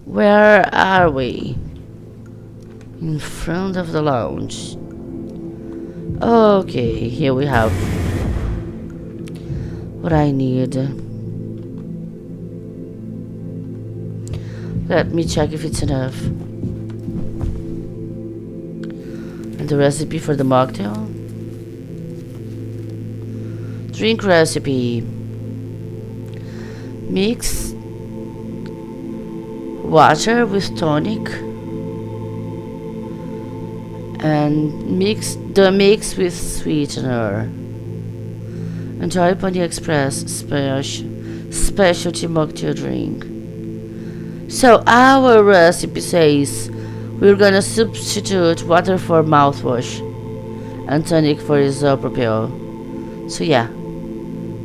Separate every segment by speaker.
Speaker 1: Where are we? In front of the lounge. Okay, here we have what I need. Let me check if it's enough. And the recipe for the mocktail. Drink recipe. Mix water with tonic and mix with sweetener. Enjoy Pony Express specialty mocktail drink. So our recipe says we're gonna substitute water for mouthwash and tonic for isopropyl. So yeah,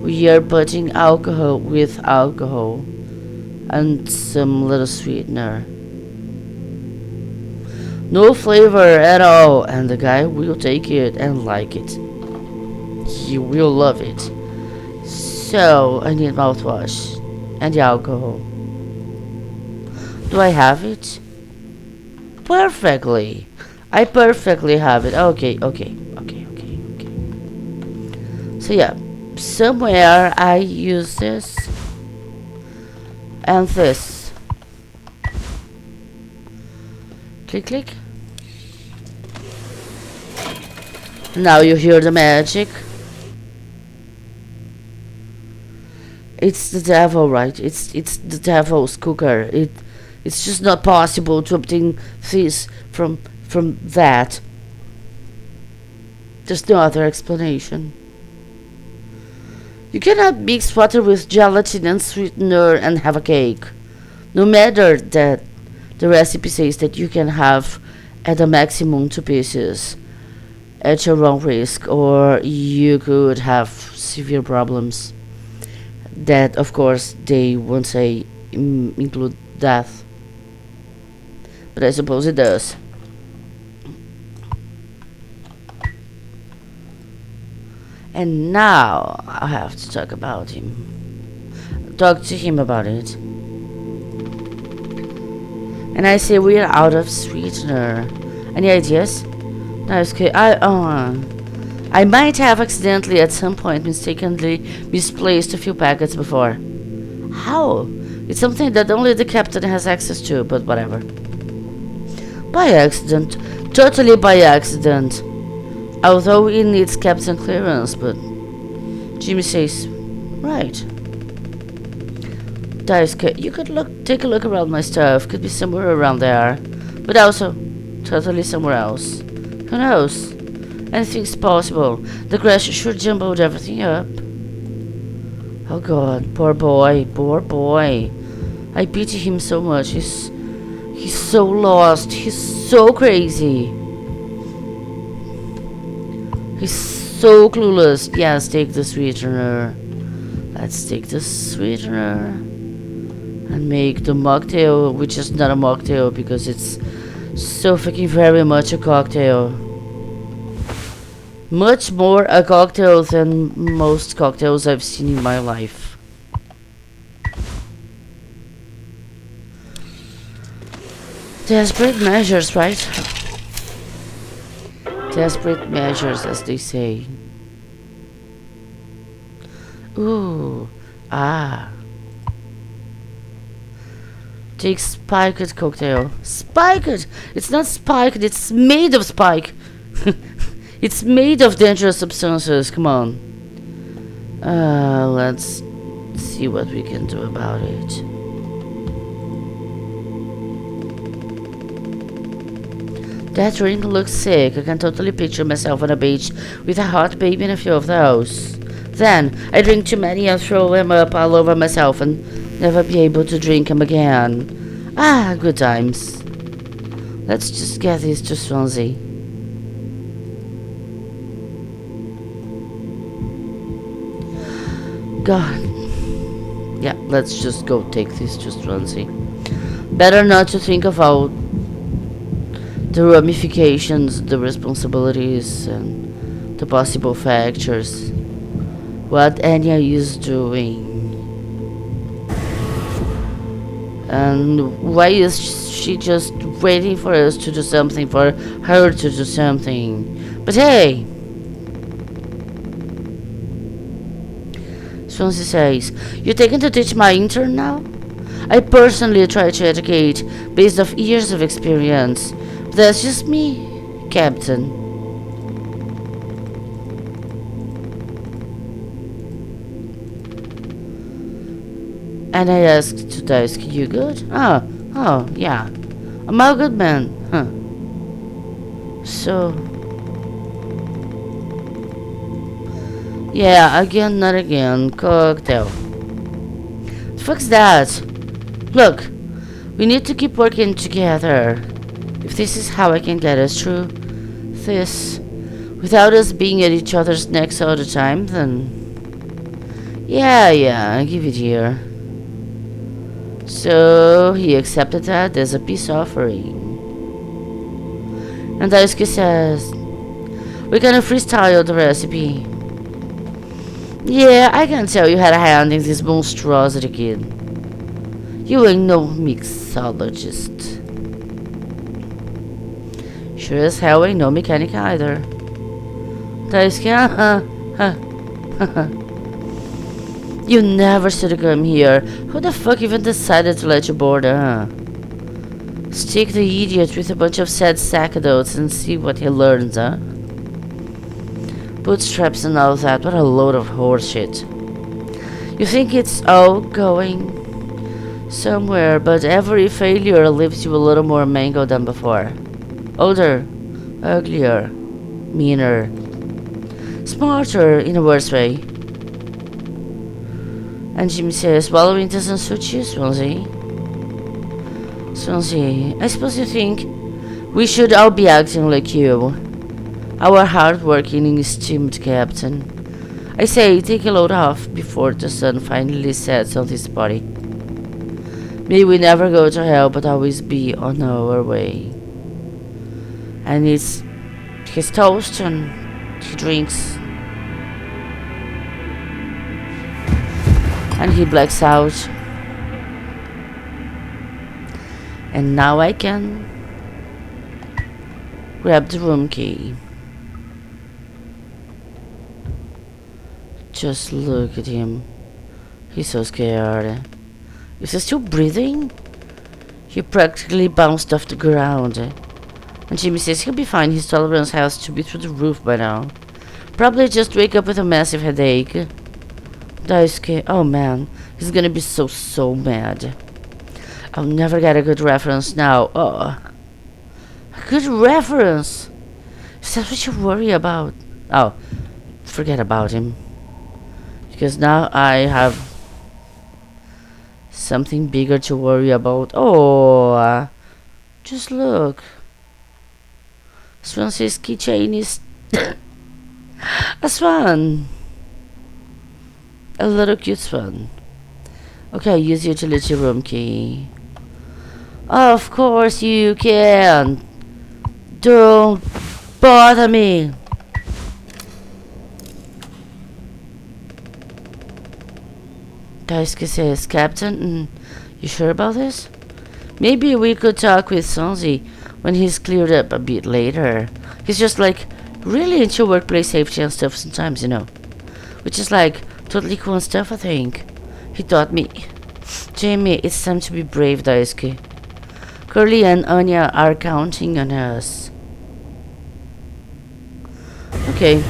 Speaker 1: we are putting alcohol with alcohol and some little sweetener. No flavor at all, and the guy will take it and like it. He will love it. So I need mouthwash and the alcohol. Do I have it? Perfectly. I perfectly have it. Okay. So yeah, somewhere I use this and this. Click. Now you hear the magic. It's the devil, right? It's the devil's cooker. It's just not possible to obtain this from that. There's no other explanation. You cannot mix water with gelatin and sweetener and have a cake. No matter that the recipe says that you can have at a maximum 2 pieces at your own risk, or you could have severe problems that of course they won't say include death, but I suppose it does. And now I have to talk about him. Talk to him about it. And I say we're out of sweetener. Any ideas? No, it's okay. I might have accidentally at some point mistakenly misplaced a few packets before. How? It's something that only the captain has access to, but whatever. By accident. Totally by accident. Although it needs captain clearance, but Jimmy says, right. Daisuke, you could take a look around my stuff. Could be somewhere around there, but also totally somewhere else. Who knows? Anything's possible. The crash sure jumbled everything up. Oh god, poor boy. I pity him so much. He's so lost. He's so crazy. He's so clueless. Yes, take the sweetener. Let's take the sweetener and make the mocktail, which is not a mocktail because it's so fucking very much a cocktail. Much more a cocktail than most cocktails I've seen in my life. Desperate measures, right? Desperate measures, as they say. Ooh, take spiked cocktail. Spiked! It's not spiked, it's made of spike. It's made of dangerous substances, come on. Let's see what we can do about it. That drink looks sick. I can totally picture myself on a beach with a hot baby and a few of those. Then, I drink too many and throw them up all over myself and never be able to drink them again. Ah, good times. Let's just get this to Swansea. God. Yeah, let's just go take this to Swansea. Better not to think of all the ramifications, the responsibilities, and the possible factors. What Anya is doing. And why is she just waiting for us to do something, for her to do something? But hey, Swansea says, you taking to teach my intern now? I personally try to educate based off years of experience. But that's just me, Captain. And I asked to Daisuke, you good? Oh, yeah. I'm a good man, huh? So... yeah, again, not again. Cocktail. The fuck's that? Look, we need to keep working together. If this is how I can get us through this, without us being at each other's necks all the time, then... yeah, give it here. So he accepted that as a peace offering. And Daisuke says, we're gonna freestyle the recipe. Yeah, I can tell you had a hand in this monstrosity, kid. You ain't no mixologist. Sure as hell ain't no mechanic either. Daisuke, You never should have come here. Who the fuck even decided to let you board, huh? Stick the idiot with a bunch of sad sack adults and see what he learns, huh? Bootstraps and all that, what a load of horseshit. You think it's all going somewhere, but every failure leaves you a little more mango than before. Older, uglier, meaner, smarter in a worse way. And Jimmy says, swallowing doesn't suit you, Swansea. Swansea, I suppose you think we should all be acting like you. Our hard-working, esteemed captain. I say, take a load off before the sun finally sets on this body. May we never go to hell, but always be on our way. And it's his toast and he drinks. And he blacks out. And now I can grab the room key. Just look at him. He's so scared. Is he still breathing? He practically bounced off the ground. And Jimmy says he'll be fine. His tolerance has to be through the roof by now. Probably just wake up with a massive headache. Daisuke, oh man, he's gonna be so mad. I'll never get a good reference now. Oh, a good reference? Is that what you worry about? Oh, forget about him. Because now I have something bigger to worry about. Oh, just look. Swansea's keychain is a swan. A little cute swan. Okay, use utility room key. Of course you can. Don't bother me. Daisuke says, Captain, you sure about this? Maybe we could talk with Swansea when he's cleared up a bit later. He's just like really into workplace safety and stuff sometimes, you know. Which is like totally cool and stuff, I think. He taught me. Jamie, it's time to be brave, Daisuke. Curly and Anya are counting on us. Okay.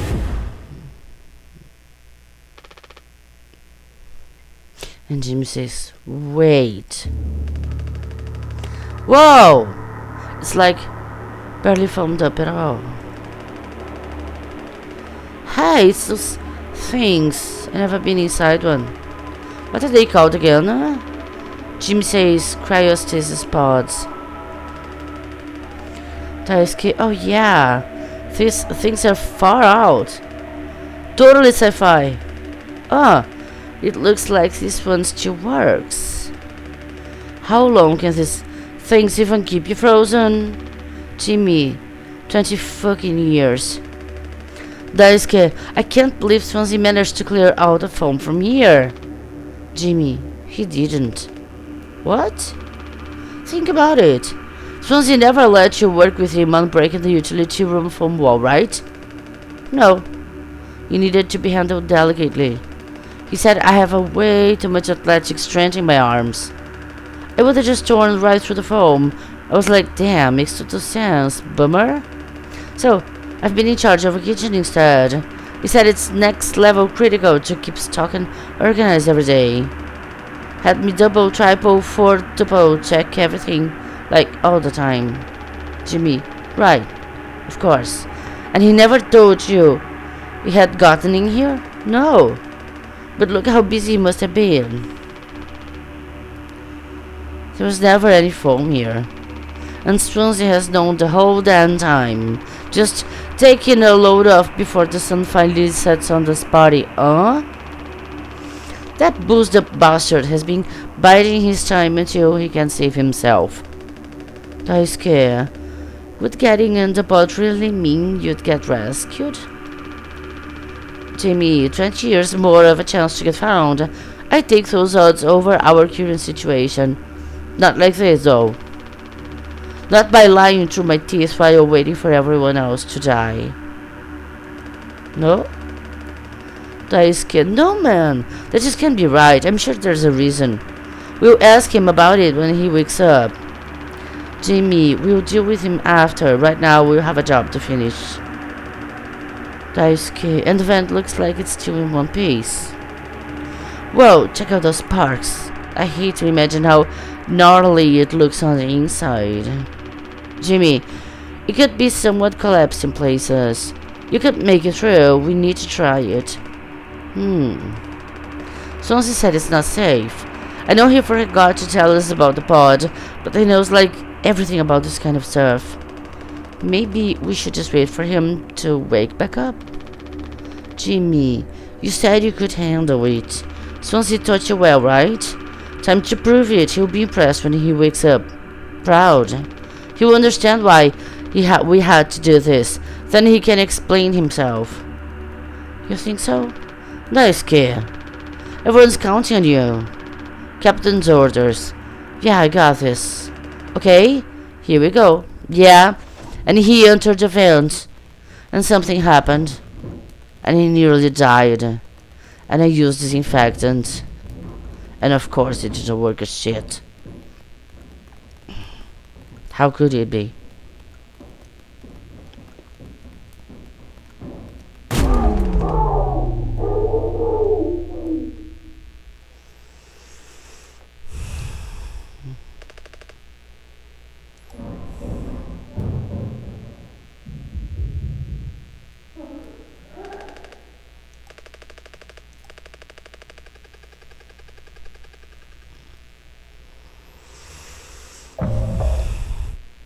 Speaker 1: And Jimmy says, wait. Whoa! It's like barely foamed up at all. Hey, it's those things. I've never been inside one. What are they called again? Jimmy says cryostasis pods. Daisuke, oh yeah. These things are far out. Totally sci-fi. Ah, it looks like this one still works. How long can these things even keep you frozen? Jimmy, 20 fucking years. Daisuke, I can't believe Swansea managed to clear out the foam from here. Jimmy, he didn't. What? Think about it. Swansea never let you work with him on breaking the utility room foam wall, right? No. You needed to be handled delicately. He said I have a way too much athletic strength in my arms. I would have just torn right through the foam. I was like, damn, makes total sense. Bummer. So, I've been in charge of a kitchen instead. He said it's next level critical to keep stock and organized every day. Had me double, triple, quadruple check everything, like all the time. Jimmy, right, of course. And he never told you he had gotten in here? No. But look how busy he must have been. There was never any foam here. And Swansea has known the whole damn time. Just taking a load off before the sun finally sets on this party, huh? That boozed up bastard has been biding his time until he can save himself. I scare. Would getting in the pot really mean you'd get rescued? Jimmy, 20 years more of a chance to get found. I take those odds over our current situation. Not like this, though. Not by lying through my teeth while waiting for everyone else to die. No? Dice kid. No, man. That just can't be right. I'm sure there's a reason. We'll ask him about it when he wakes up. Jimmy, we'll deal with him after. Right now, we'll have a job to finish. Dice kid. And the vent looks like it's still in one piece. Whoa, check out those sparks. I hate to imagine how gnarly it looks on the inside. Jimmy, it could be somewhat collapsed in places. You could make it through. We need to try it. Swansea said it's not safe. I know he forgot to tell us about the pod, but he knows like everything about this kind of stuff. Maybe we should just wait for him to wake back up. Jimmy, you said you could handle it. Swansea taught you well, right? Time to prove it. He'll be impressed when he wakes up. Proud. He will understand why we had to do this. Then he can explain himself. You think so? Nice kid. Everyone's counting on you. Captain's orders. Yeah, I got this. Okay, here we go. Yeah, and he entered the vent. And something happened. And he nearly died. And I used disinfectant. And of course it didn't work as shit. How could it be?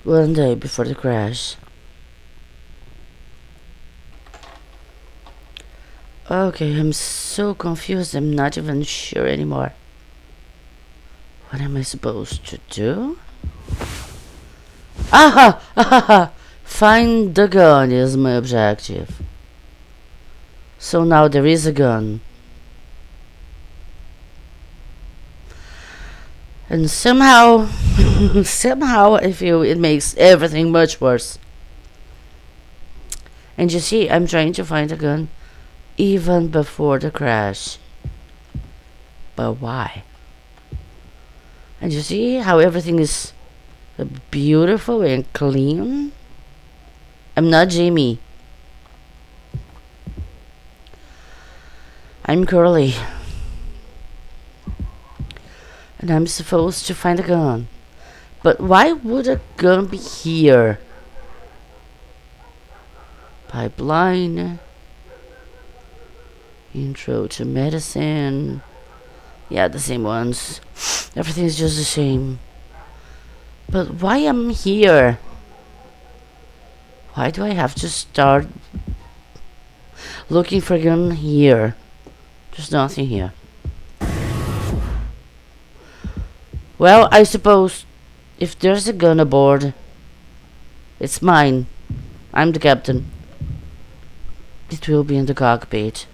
Speaker 1: One day before the crash. Okay, I'm so confused. I'm not even sure anymore. What am I supposed to do? Aha! Aha! Find the gun is my objective. So now there is a gun. And somehow, somehow I feel it makes everything much worse. And you see, I'm trying to find a gun even before the crash. But why? And you see how everything is beautiful and clean? I'm not Jamie. I'm Curly. And I'm supposed to find a gun. But why would a gun be here? Pipeline. Intro to medicine. Yeah, the same ones. Everything's just the same. But why am I here? Why do I have to start looking for a gun here? There's nothing here. Well, I suppose if there's a gun aboard, it's mine. I'm the captain. It will be in the cockpit.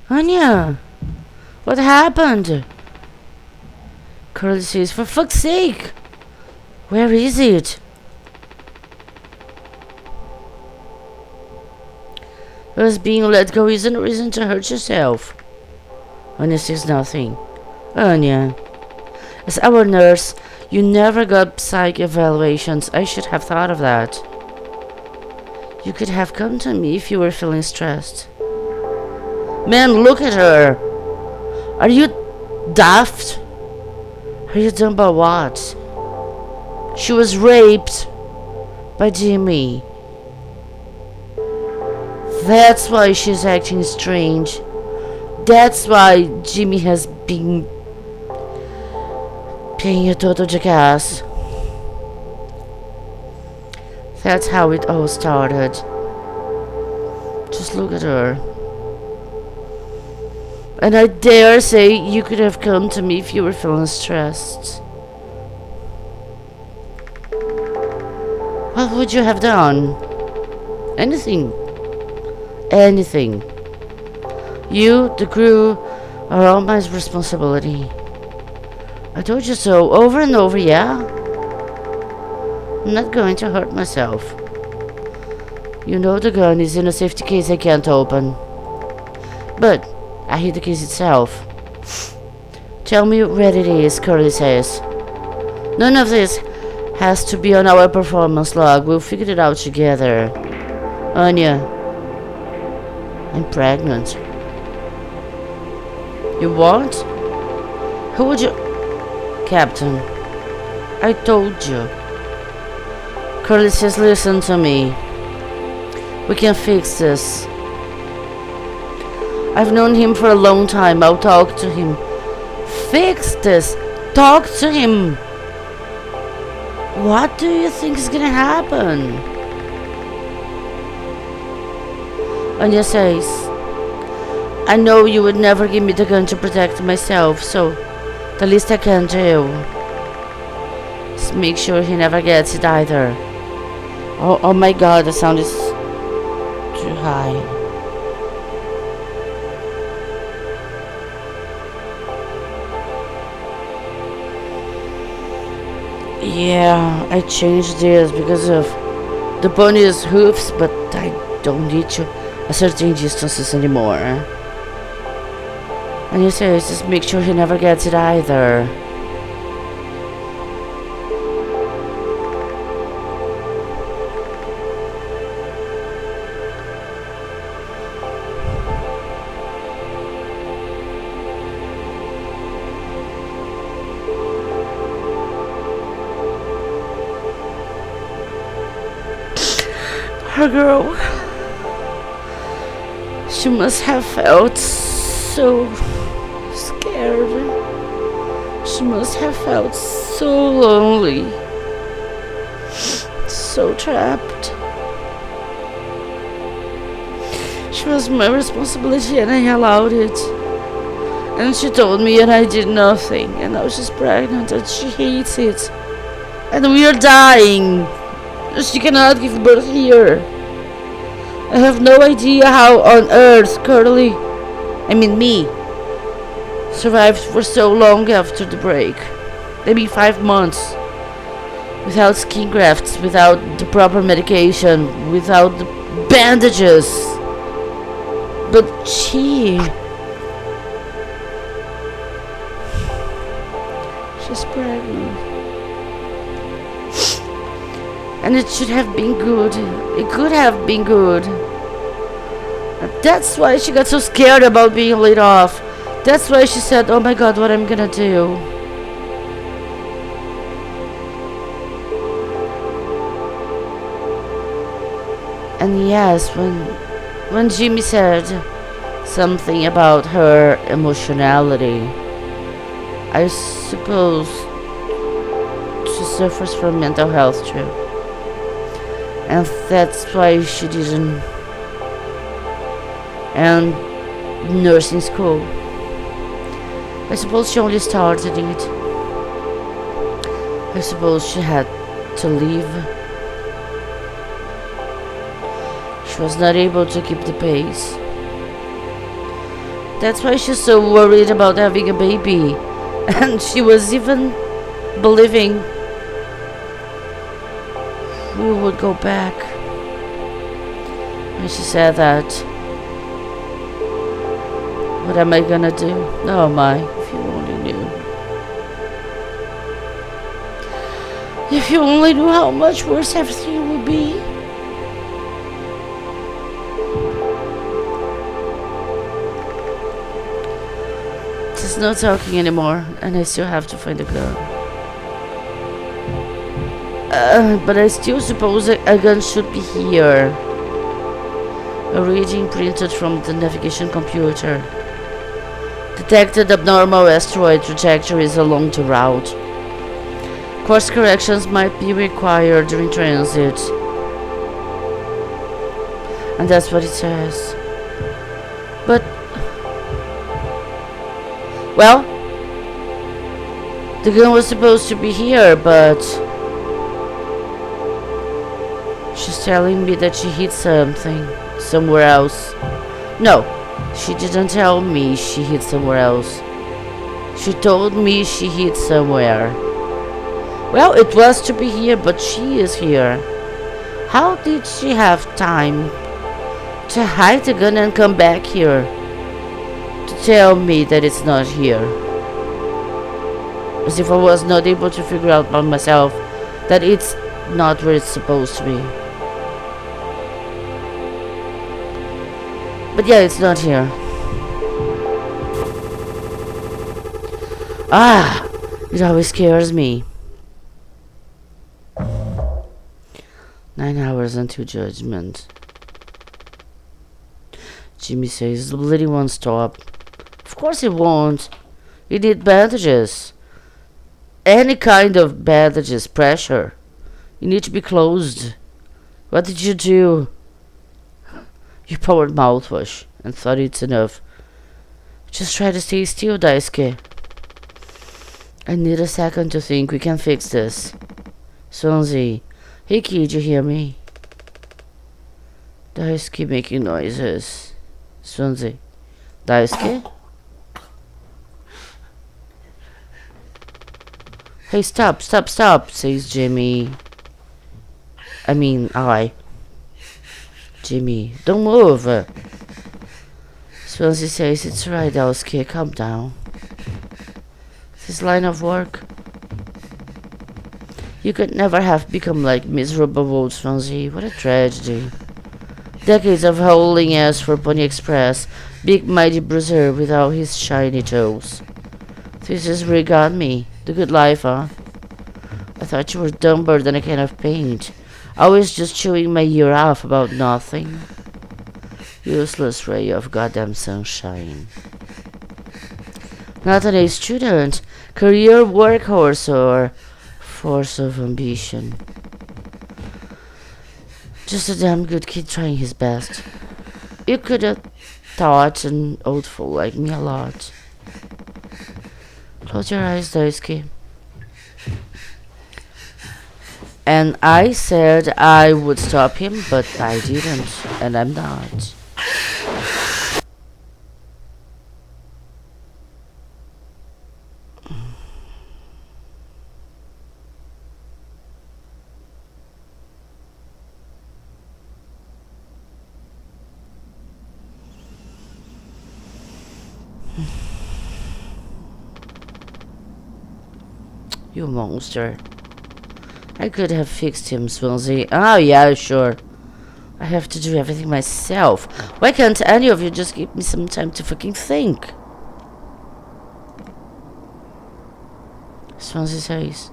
Speaker 1: Anya, what happened? Curly says, for fuck's sake, where is it? Us being let go isn't a reason to hurt yourself. Anya says nothing. Anya, as our nurse, you never got psych evaluations. I should have thought of that. You could have come to me if you were feeling stressed. Man, look at her. Are you daft? Are you dumb about what? She was raped by Jimmy. That's why she's acting strange. That's why Jimmy has been being a total jackass. That's how it all started. Just look at her. And I dare say you could have come to me if you were feeling stressed. What would you have done? Anything. Anything. You, the crew, are all my responsibility. I told you so over and over, yeah? I'm not going to hurt myself. You know the gun is in a safety case I can't open. But I hid the case itself. Tell me where it is, Curly says. None of this has to be on our performance log. We'll figure it out together. Anya, I'm pregnant. You what? Who would you... Captain, I told you. Curly says, listen to me. We can fix this. I've known him for a long time. I'll talk to him. Fix this. Talk to him. What do you think is gonna happen? Anya says, I know you would never give me the gun to protect myself, so the least I can do is make sure he never gets it either. Oh my god, the sound is too high. Yeah, I changed this because of the pony's hoofs, but I don't need to ascertain distances anymore. And you say, just make sure he never gets it either. Her girl. She must have felt so scared. She must have felt so lonely. So trapped. She was my responsibility and I allowed it. And she told me and I did nothing. And now she's pregnant and she hates it. And we are dying. She cannot give birth here. I have no idea how on earth Curly, me, survived for so long after the break. Maybe 5 months. Without skin grafts, without the proper medication, without the bandages. But she's pregnant. And it should have been good. It could have been good. And that's why she got so scared about being laid off. That's why she said, oh my god, what I'm gonna do. And yes, when Jimmy said something about her emotionality, I suppose she suffers from mental health too. And that's why she didn't end nursing school. I suppose she only started it. I suppose she had to leave. She was not able to keep the pace. That's why she's so worried about having a baby. And she was even believing we would go back. And she said that. What am I gonna do? Oh my, if you only knew. If you only knew how much worse everything would be. There's no talking anymore, and I still have to find a gun. But I still suppose a gun should be here. A reading printed from the navigation computer. Detected abnormal asteroid trajectories along the route. Course corrections might be required during transit. And that's what it says. But, well, the gun was supposed to be here, but she's telling me that she hit something somewhere else. No, she didn't tell me she hit somewhere else. She told me she hit somewhere. Well, it was to be here, but she is here. How did she have time to hide the gun and come back here to tell me that it's not here? As if I was not able to figure out by myself that it's not where it's supposed to be. But yeah, it's not here. Ah, it always scares me. 9 hours until judgment. Jimmy says the bleeding won't stop. Of course it won't. You need bandages. Any kind of bandages. Pressure. You need to be closed. What did you do? You poured mouthwash and thought it's enough. Just try to stay still, Daisuke. I need a second to think. We can fix this. Swansea. Hey kid, you hear me? Daisuke making noises. Swansea. Daisuke? Hey, stop, says Jimmy. I. Jimmy, don't move. Swansea says, it's right, Daisuke, calm down. This line of work. You could never have become like miserable old Swansea. What a tragedy. Decades of hauling ass for Pony Express. Big mighty bruiser without his shiny toes. This is where you got me. The good life, huh? I thought you were dumber than a can of paint. Always just chewing my ear off about nothing. Useless ray of goddamn sunshine. Not an A student. Career workhorse or force of ambition. Just a damn good kid trying his best. You could have taught an old fool like me a lot. Close your eyes, Daisuke. And I said I would stop him, but I didn't, and I'm not. You monster. I could have fixed him, Swansea. Oh yeah, sure. I have to do everything myself. Why can't any of you just give me some time to fucking think? Swansea says,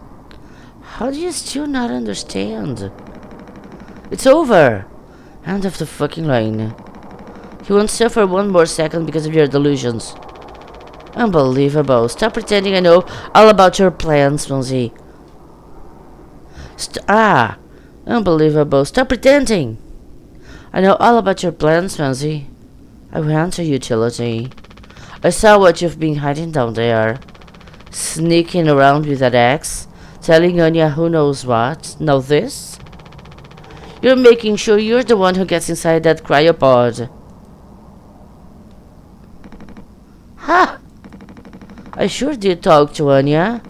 Speaker 1: how do you still not understand? It's over. End of the fucking line. He won't suffer one more second because of your delusions. Unbelievable. Stop pretending I know all about your plans, Swansea. Unbelievable. Stop pretending. I know all about your plans, Swansea. I went to utility. I saw what you've been hiding down there. Sneaking around with that axe. Telling Anya who knows what. Now this? You're making sure you're the one who gets inside that cryopod. Ha! I sure did talk to Anya.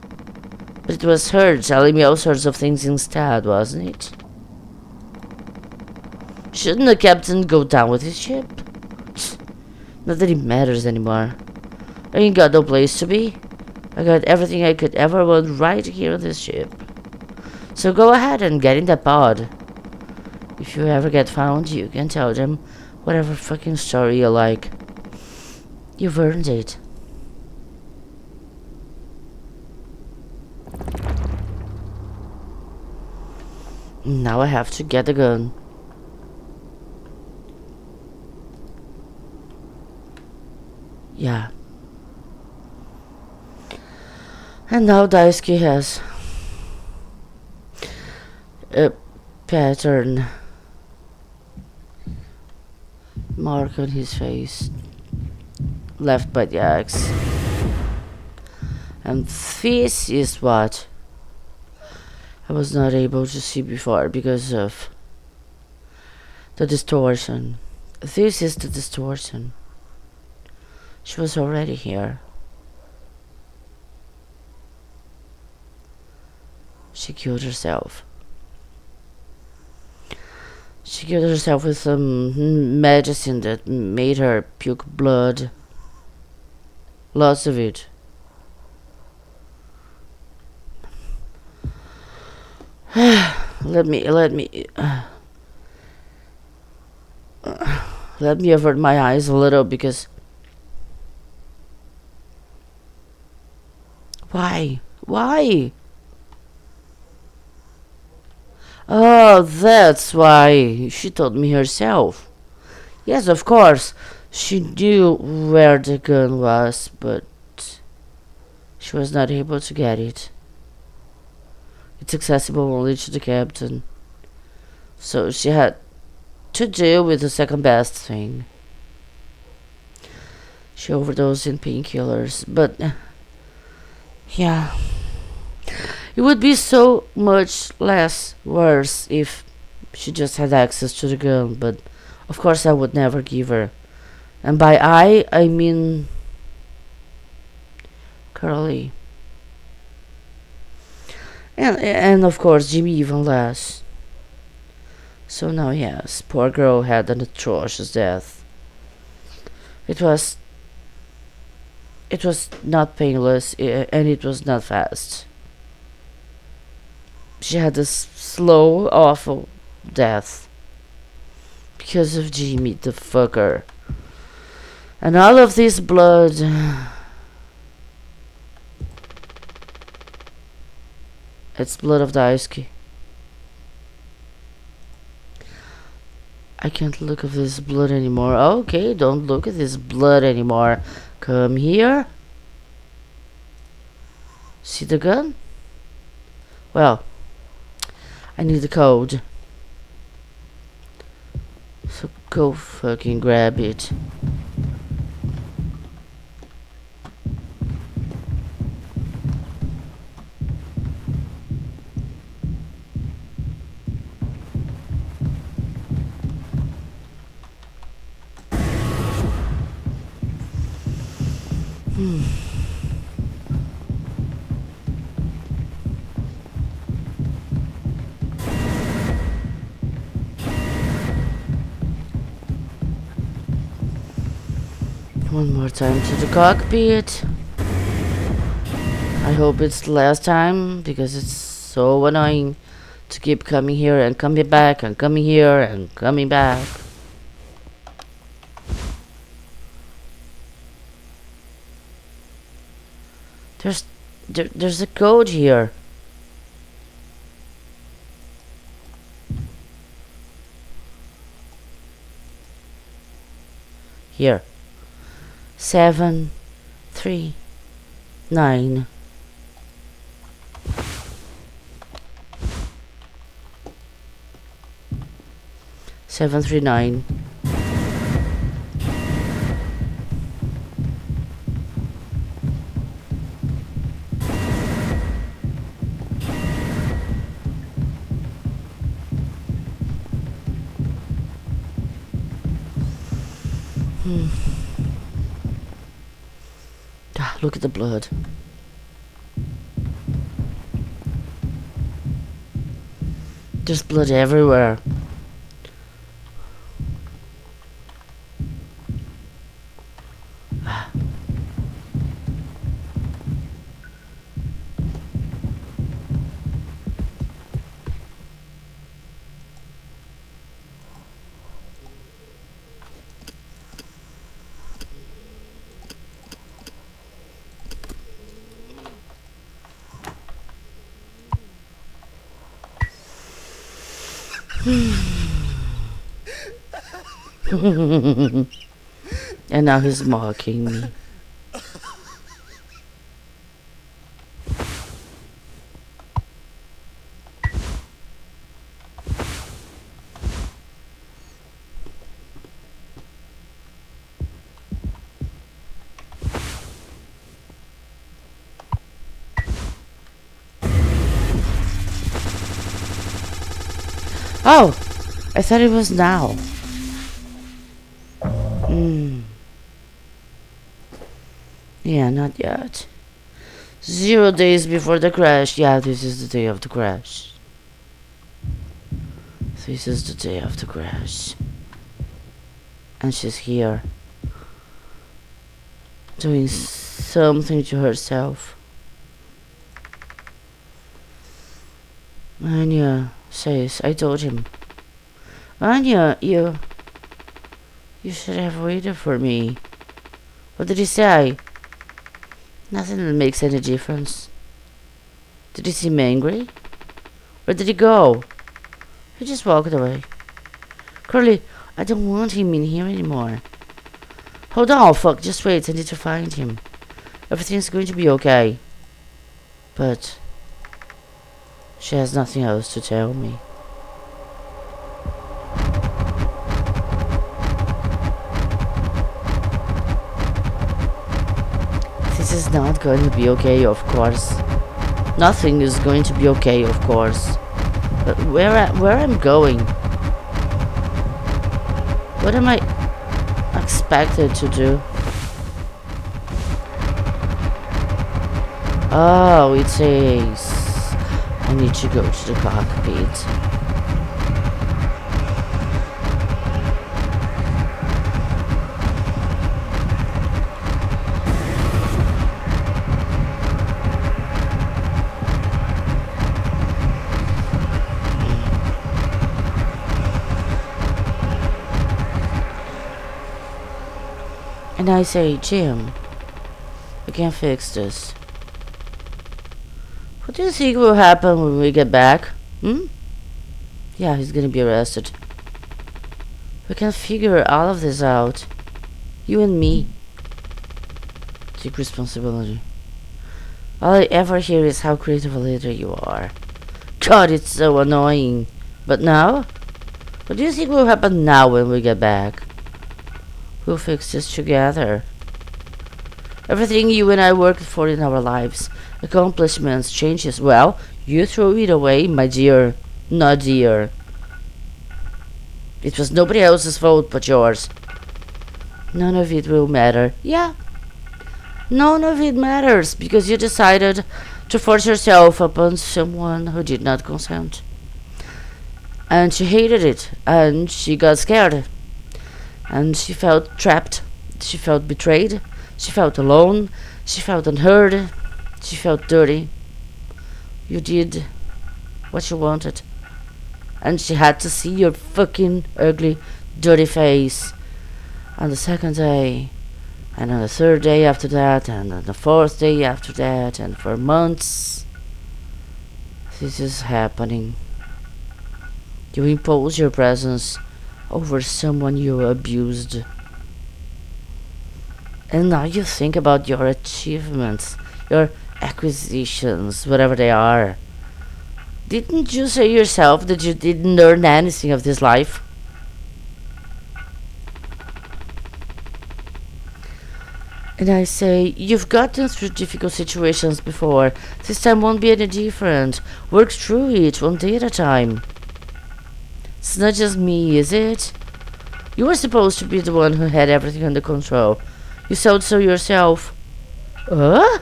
Speaker 1: But it was her telling me all sorts of things instead, wasn't it? Shouldn't the captain go down with his ship? Not that it matters anymore. I ain't got no place to be. I got everything I could ever want right here on this ship. So go ahead and get in that pod. If you ever get found, you can tell them whatever fucking story you like. You've earned it. Now I have to get the gun. Yeah. And now Daisuke has a pattern mark on his face left by the axe. And this is what I was not able to see before because of the distortion. This is the distortion. She was already here. She killed herself. She killed herself with some medicine that made her puke blood. Lots of it. Let me avert my eyes a little because why? Oh, that's why. She told me herself. Yes, of course. She knew where the gun was, but she was not able to get it. It's accessible only to the captain. So she had to deal with the second best thing. She overdosed in painkillers, but yeah. It would be so much less worse if she just had access to the gun, but of course I would never give her. And by I mean Curly. And of course Jimmy even less. So now yes, poor girl had an atrocious death. It was not painless and it was not fast. She had a slow, awful death because of Jimmy the fucker. And all of this blood. It's blood of Daisuke. I can't look at this blood anymore. Okay, don't look at this blood anymore. Come here. See the gun? Well, I need the code. So go fucking grab it. One more time to the cockpit. I hope it's the last time because it's so annoying to keep coming here and coming back and coming here and coming back. There's a code here. Here. 739. Seven, 3, 9. Look at the blood. There's blood everywhere. And now he's mocking me. Oh, I thought it was now. Yeah, not yet. 0 days before the crash. Yeah, this is the day of the crash. This is the day of the crash. And she's here. Doing something to herself. Anya says, I told him. Anya, you should have waited for me. What did he say? Nothing that makes any difference. Did he seem angry? Where did he go? He just walked away. Curly, I don't want him in here anymore. Hold on, fuck, just wait, I need to find him. Everything's going to be okay. But she has nothing else to tell me. This is not going to be okay, of course. Nothing is going to be okay, of course. But where I'm going? What am I expected to do? Oh, it says I need to go to the cockpit. And I say, Jim, we can fix this. What do you think will happen when we get back? Yeah, he's gonna be arrested. We can figure all of this out. You and me. Take responsibility. All I ever hear is how great of a leader you are. God, it's so annoying. But now? What do you think will happen now when we get back? We'll fix this together. Everything you and I worked for in our lives, accomplishments, changes, well, you throw it away, my dear. Not dear. It was nobody else's fault but yours. None of it will matter. Yeah. None of it matters because you decided to force yourself upon someone who did not consent. And she hated it, and she got scared. And she felt trapped, she felt betrayed, she felt alone, she felt unheard, she felt dirty. You did what you wanted. And she had to see your fucking ugly, dirty face. On the second day, and on the third day after that, and on the fourth day after that, and for months, this is happening. You impose your presence over someone you abused. And now you think about your achievements, your acquisitions, whatever they are. Didn't you say yourself that you didn't earn anything of this life? And I say, you've gotten through difficult situations before. This time won't be any different. Work through it one day at a time. It's not just me, is it? You were supposed to be the one who had everything under control. You thought so yourself. Uh?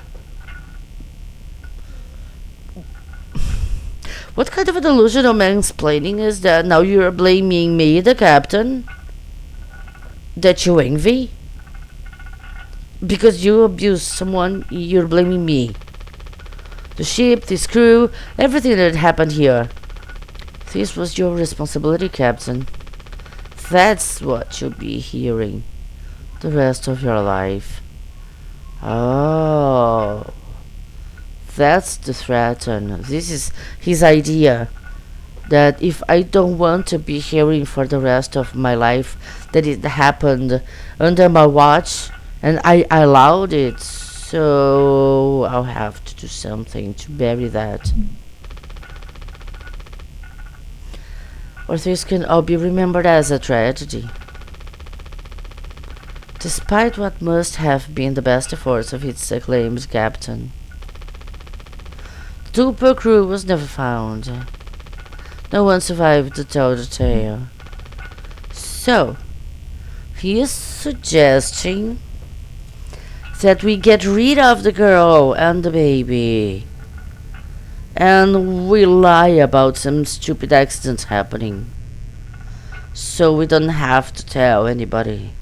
Speaker 1: What kind of a delusional mansplaining is that? Now you're blaming me, the captain? That you envy? Because you abused someone, you're blaming me. The ship, this crew, everything that happened here. This was your responsibility, Captain. That's what you'll be hearing the rest of your life. Oh, that's the threaten. This is his idea. That if I don't want to be hearing for the rest of my life that it happened under my watch and I allowed it, so I'll have to do something to bury that. Or this can all be remembered as a tragedy. Despite what must have been the best efforts of its acclaimed captain. The Tulpar crew was never found. No one survived to tell the tale. So, he is suggesting that we get rid of the girl and the baby. And we lie about some stupid accidents happening. So we don't have to tell anybody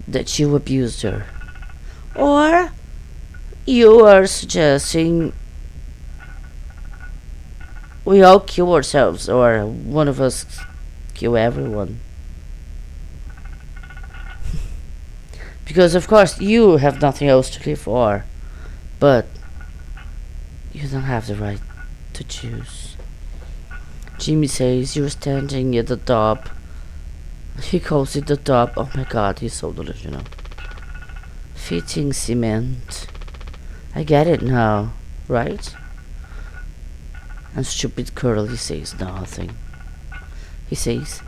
Speaker 1: that you abused her. Or you are suggesting we all kill ourselves, or one of us kill everyone. Because of course you have nothing else to live for, but you don't have the right to choose. Jimmy says you're standing at the top. He calls it the top. Oh my god, he's so delusional. Fitting cement. I get it now, right? And stupid Curly says nothing. He says,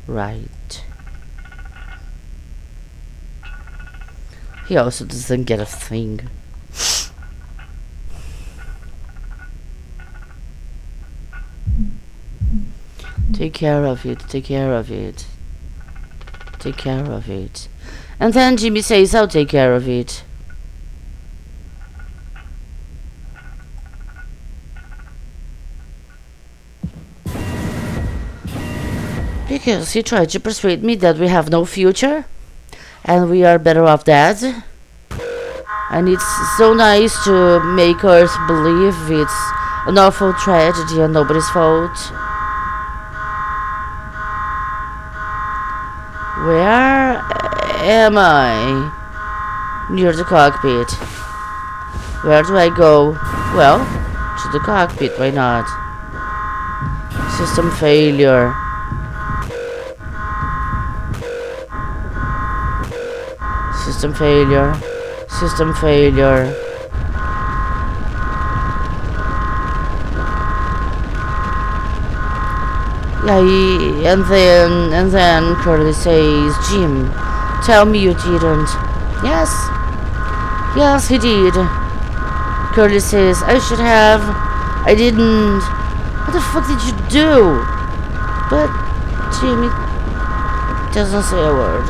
Speaker 1: right. He also doesn't get a thing. Take care of it, take care of it. Take care of it. And then Jimmy says, I'll take care of it. Because he tried to persuade me that we have no future and we are better off dead. And it's so nice to make Earth believe it's an awful tragedy and nobody's fault. Where am I? Near the cockpit. Where do I go? Well, to the cockpit, why not? System failure. System failure. System failure. Yeah, and then Curly says, Jim, tell me you didn't. Yes. Yes, he did. Curly says, I should have. I didn't. What the fuck did you do? But Jimmy doesn't say a word.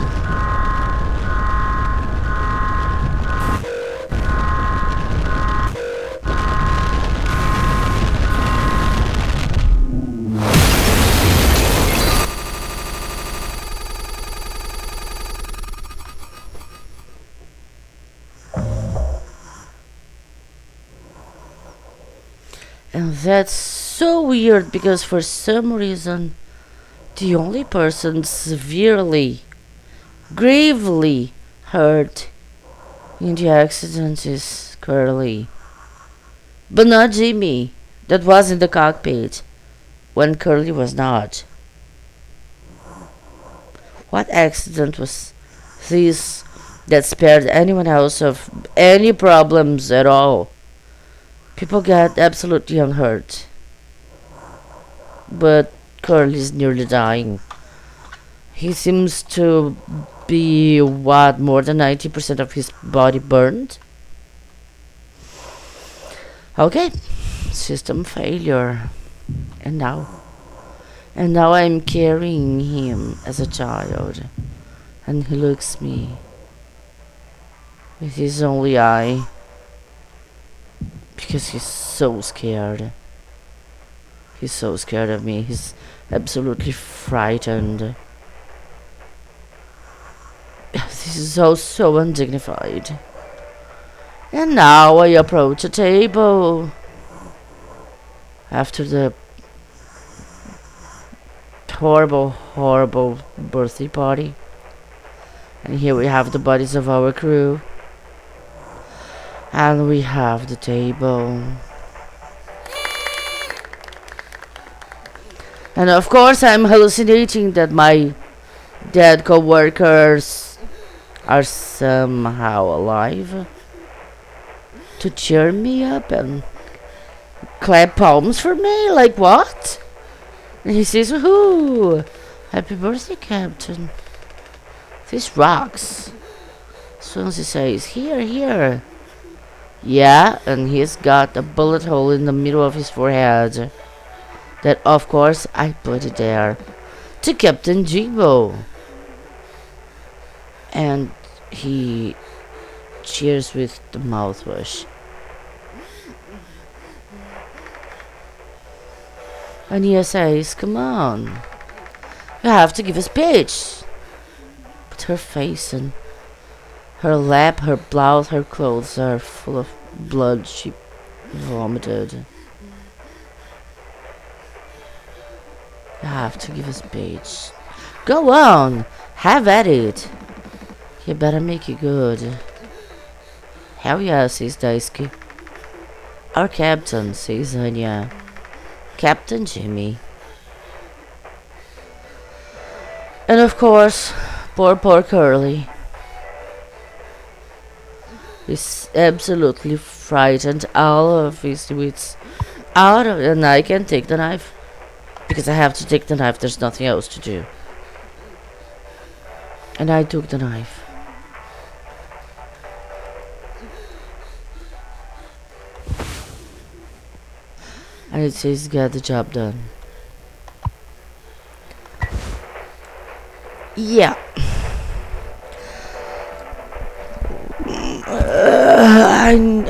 Speaker 1: And that's so weird because for some reason the only person severely, gravely hurt in the accident is Curly. But not Jimmy, that was in the cockpit when Curly was not. What accident was this that spared anyone else of any problems at all? People got absolutely unhurt. But Curly's nearly dying. He seems to be, what, more than 90% of his body burned? Okay, system failure. And now I'm carrying him as a child. And he looks me. with his only eye because he's so scared. He's so scared of me. He's absolutely frightened. This is so undignified. And now I approach a table. After the horrible birthday party. And here we have the bodies of our crew. And we have the table. And of course I'm hallucinating that my dead co-workers are somehow alive to cheer me up and clap palms for me. Like what? And he says, "Woohoo! Happy birthday, Captain. This rocks." Swansea says, "Here. Yeah, and he's got a bullet hole in the middle of his forehead. That, of course, I put it there. To Captain Jimbo." And he cheers with the mouthwash. And he says, "Come on. You have to give a speech." But her face and her lap, her blouse, her clothes are full of blood. She vomited. "You have to give a speech. Go on. Have at it. You better make it good." "Hell yeah," says Daisuke. "Our captain," says Anya. "Captain Jimmy." And of course, poor Curly is absolutely frightened out of his wits. And I can take the knife. Because I have to take the knife, there's nothing else to do. And I took the knife. And it says get the job done. Yeah.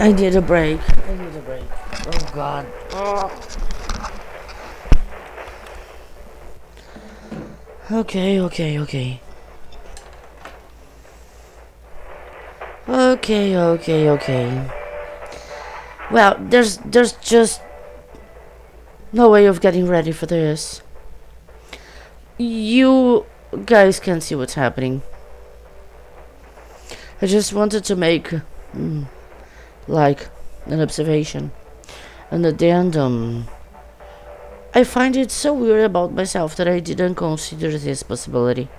Speaker 1: I need a break. Oh god. Okay. Well, there's just no way of getting ready for this. You guys can see what's happening. I just wanted to make like an observation, an addendum. I find it so weird about myself that I didn't consider this possibility.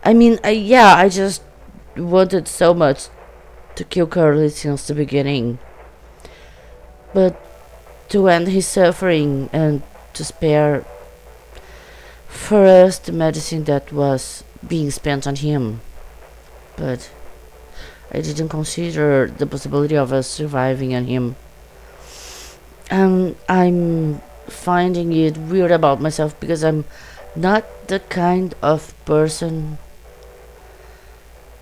Speaker 1: I mean, I just wanted so much to kill Curly since the beginning. But to end his suffering and to spare for us the medicine that was being spent on him. But I didn't consider the possibility of us surviving on him. And I'm finding it weird about myself because I'm not the kind of person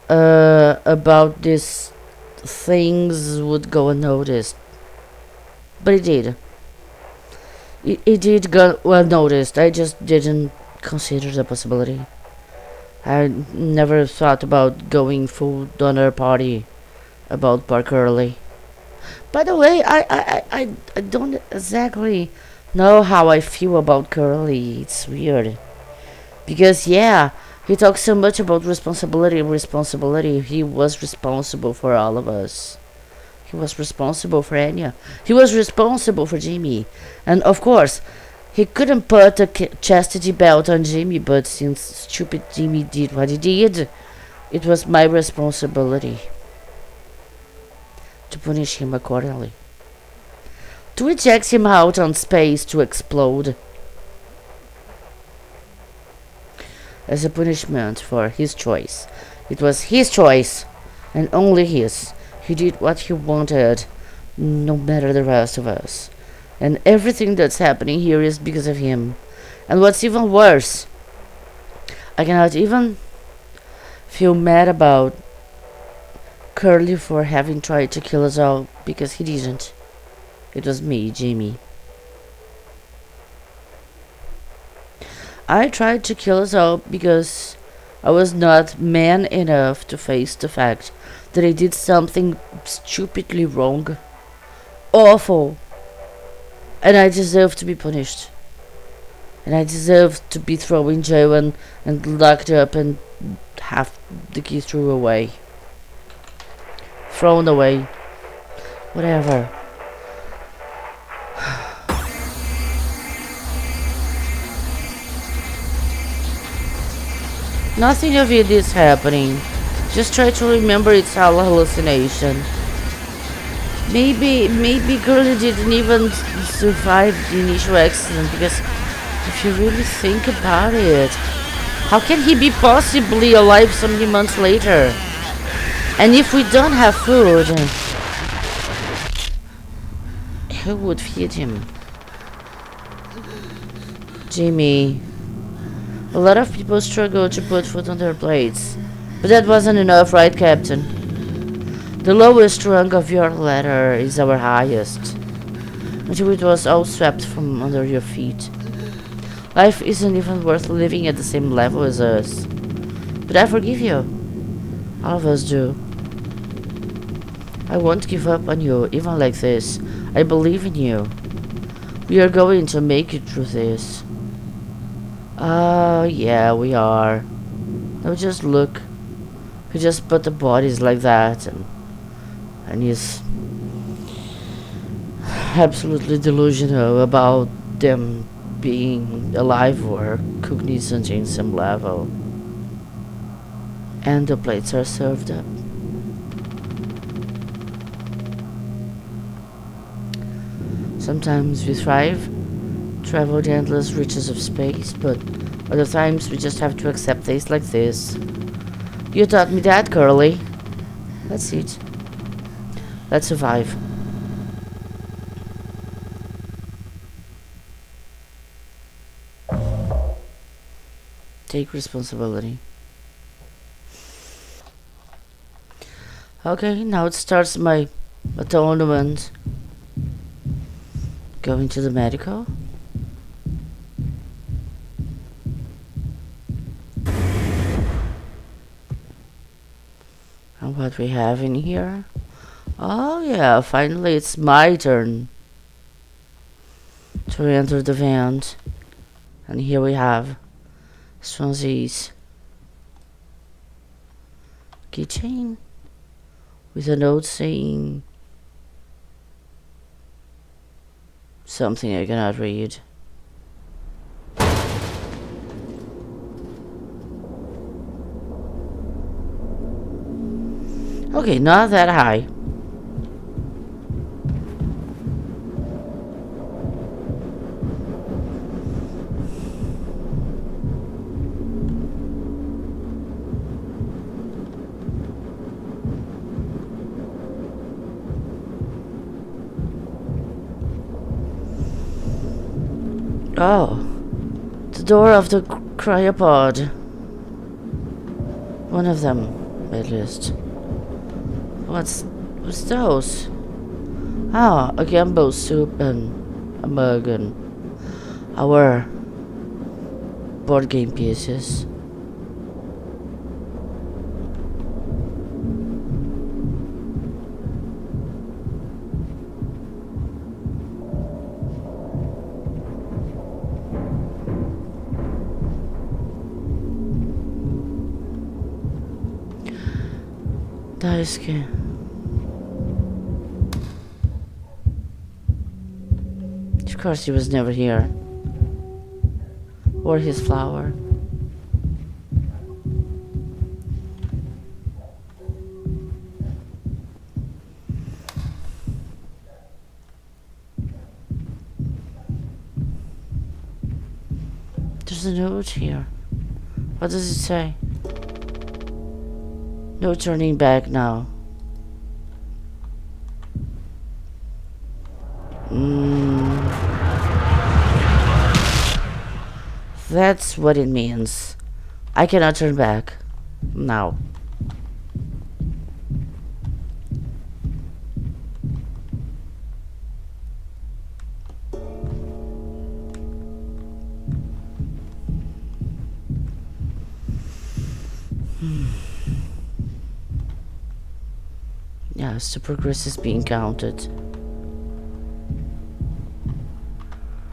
Speaker 1: about these things would go unnoticed. But it did. It did go unnoticed. I just didn't consider the possibility. I never thought about going full donor party about Park Early. By the way, I don't exactly know how I feel about Curly. It's weird. Because he talks so much about responsibility. He was responsible for all of us. He was responsible for Anya. He was responsible for Jimmy. And of course, he couldn't put a chastity belt on Jimmy, but since stupid Jimmy did what he did, it was my responsibility to punish him accordingly. To eject him out on space to explode. As a punishment for his choice. It was his choice, and only his. He did what he wanted, no matter the rest of us. And everything that's happening here is because of him. And what's even worse, I cannot even feel mad about Curly for having tried to kill us all, because he didn't. It was me, Jimmy. I tried to kill us all because I was not man enough to face the fact that I did something stupidly wrong, awful, and I deserve to be punished. And I deserve to be thrown in jail and locked up and have the key thrown away. Thrown away. Whatever. Nothing of it is happening. Just try to remember it's all a hallucination. Maybe Curly didn't even survive the initial accident, because if you really think about it, how can he be possibly alive so many months later? And if we don't have food, who would feed him? Jimmy. A lot of people struggle to put food on their plates. But that wasn't enough, right, Captain? The lowest rung of your ladder is our highest, until it was all swept from under your feet. Life isn't even worth living at the same level as us. But I forgive you. All of us do. I won't give up on you, even like this. I believe in you. We are going to make it through this. Oh, yeah, we are. Now just look. He just put the bodies like that, and he's absolutely delusional about them being alive or cognizant in some level. And the plates are served up. Sometimes we thrive, travel the endless reaches of space, but other times we just have to accept days like this. You taught me that, Curly. That's it. Let's survive. Take responsibility. Okay, now it starts my atonement. Going to the medical. And what we have in here? Oh yeah, finally it's my turn to enter the vent. And here we have Swansea's keychain with a note saying something I cannot read. Okay, not that high. Oh, the door of the cryopod. One of them, at least. What's those? Ah, a gumbo soup and a mug and our board game pieces. Daisuke. Of course he was never here. Or his flower. There's a note here. What does it say? No turning back now. That's what it means. I cannot turn back. Now. Yes, the progress is being counted.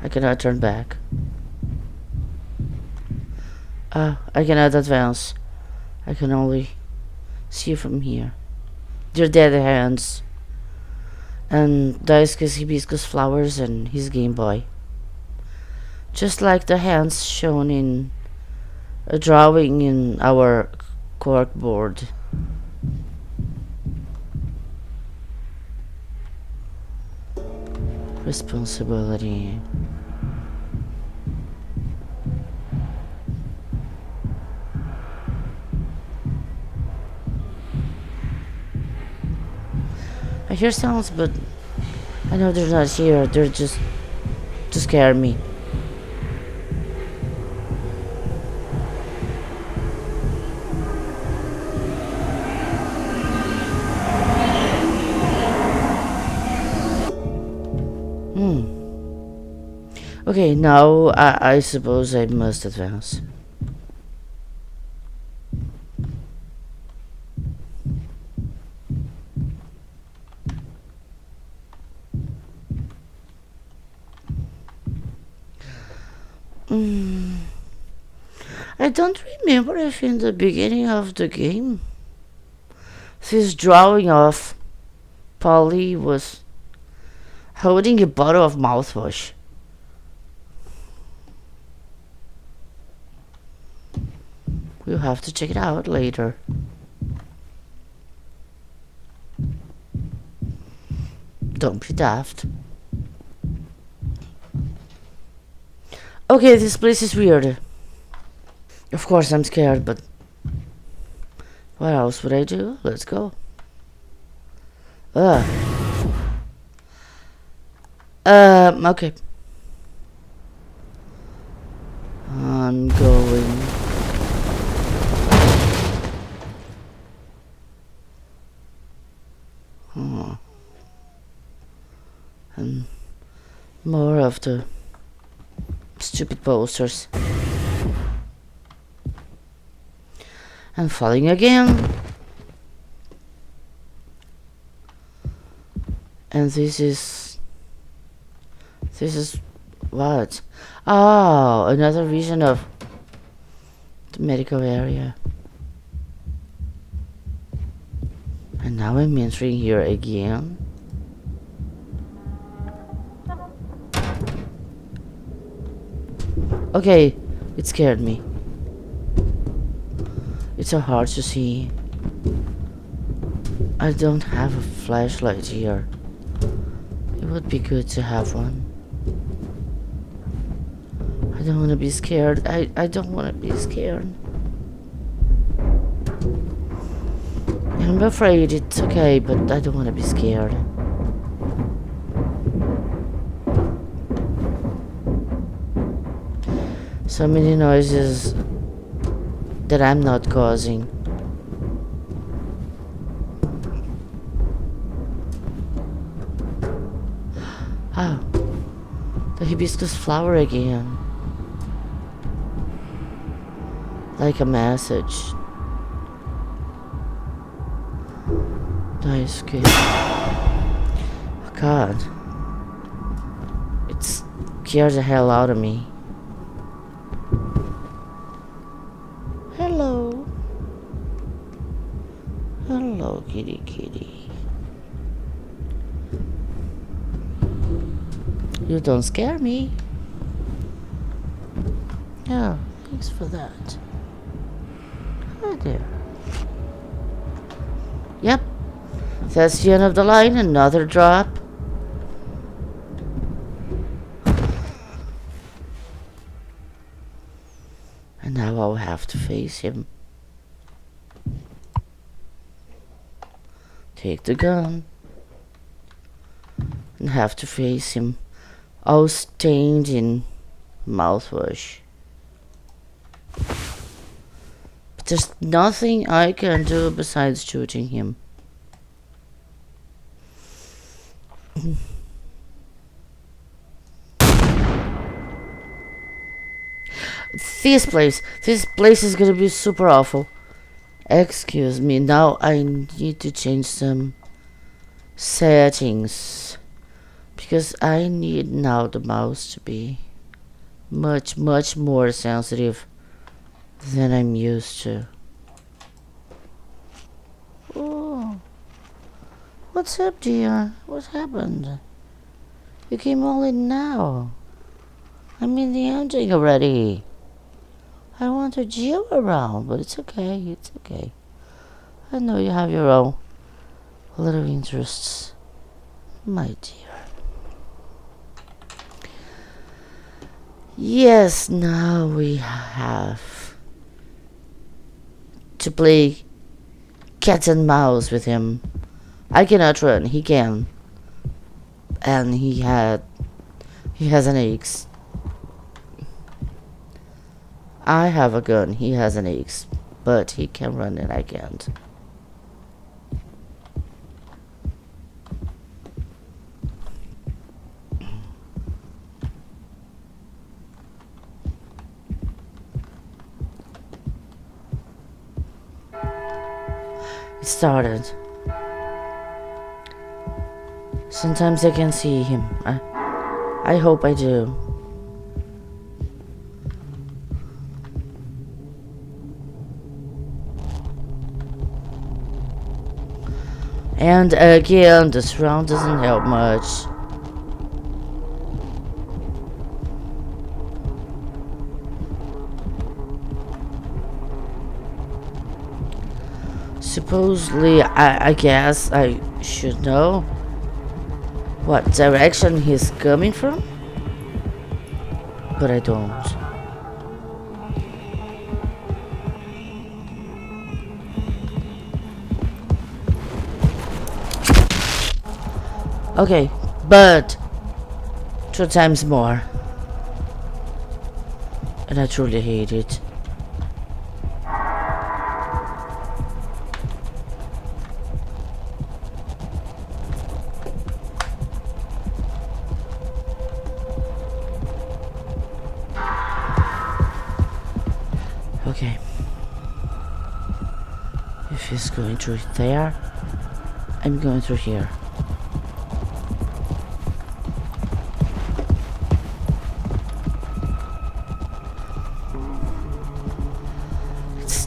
Speaker 1: I cannot turn back. I cannot advance. I can only see from here. They're dead hands. And those hibiscus flowers and his Game Boy. Just like the hands shown in a drawing in our cork board. Responsibility. I hear sounds, but I know they're not here. They're just to scare me. Okay, now I suppose I must advance. I don't remember if in the beginning of the game this drawing of Polly was holding a bottle of mouthwash. We'll have to check it out later. Don't be daft. Okay, this place is weird. Of course I'm scared, but what else would I do? Let's go. Okay. I'm going. And more of the stupid posters. And falling again. And this is what? Oh, another vision of the medical area. And now I'm entering here again. Okay, it scared me. It's so hard to see. I don't have a flashlight here. It would be good to have one. I don't want to be scared. I don't want to be scared. I'm afraid it's okay, but I don't want to be scared. So many noises that I'm not causing. Oh, the hibiscus flower again. Like a message. Nice kid. Oh God. It scared the hell out of me. Hello. Hello, kitty kitty. You don't scare me. Yeah, thanks for that. Hi there. Yep. That's the end of the line. Another drop. And now I'll have to face him. Take the gun. And have to face him. All stained in mouthwash. But there's nothing I can do besides shooting him. This place is gonna be super awful. Excuse me, now I need to change some settings because I need now the mouse to be much more sensitive than I'm used to. Oh, what's up, dear? What happened? You came only now. I'm in the ending already. I wanted you around, but it's okay, it's okay. I know you have your own little interests, my dear. Yes, now we have to play cat and mouse with him. I cannot run, he can. And he has an axe. I have a gun, he has an axe. But he can run and I can't. It started. Sometimes I can see him. I hope I do. And again, this round doesn't help much. Supposedly, I guess I should know what direction he's coming from, but I don't. Okay, but 2 times more. And I truly hate it. Okay. If he's going through there, I'm going through here.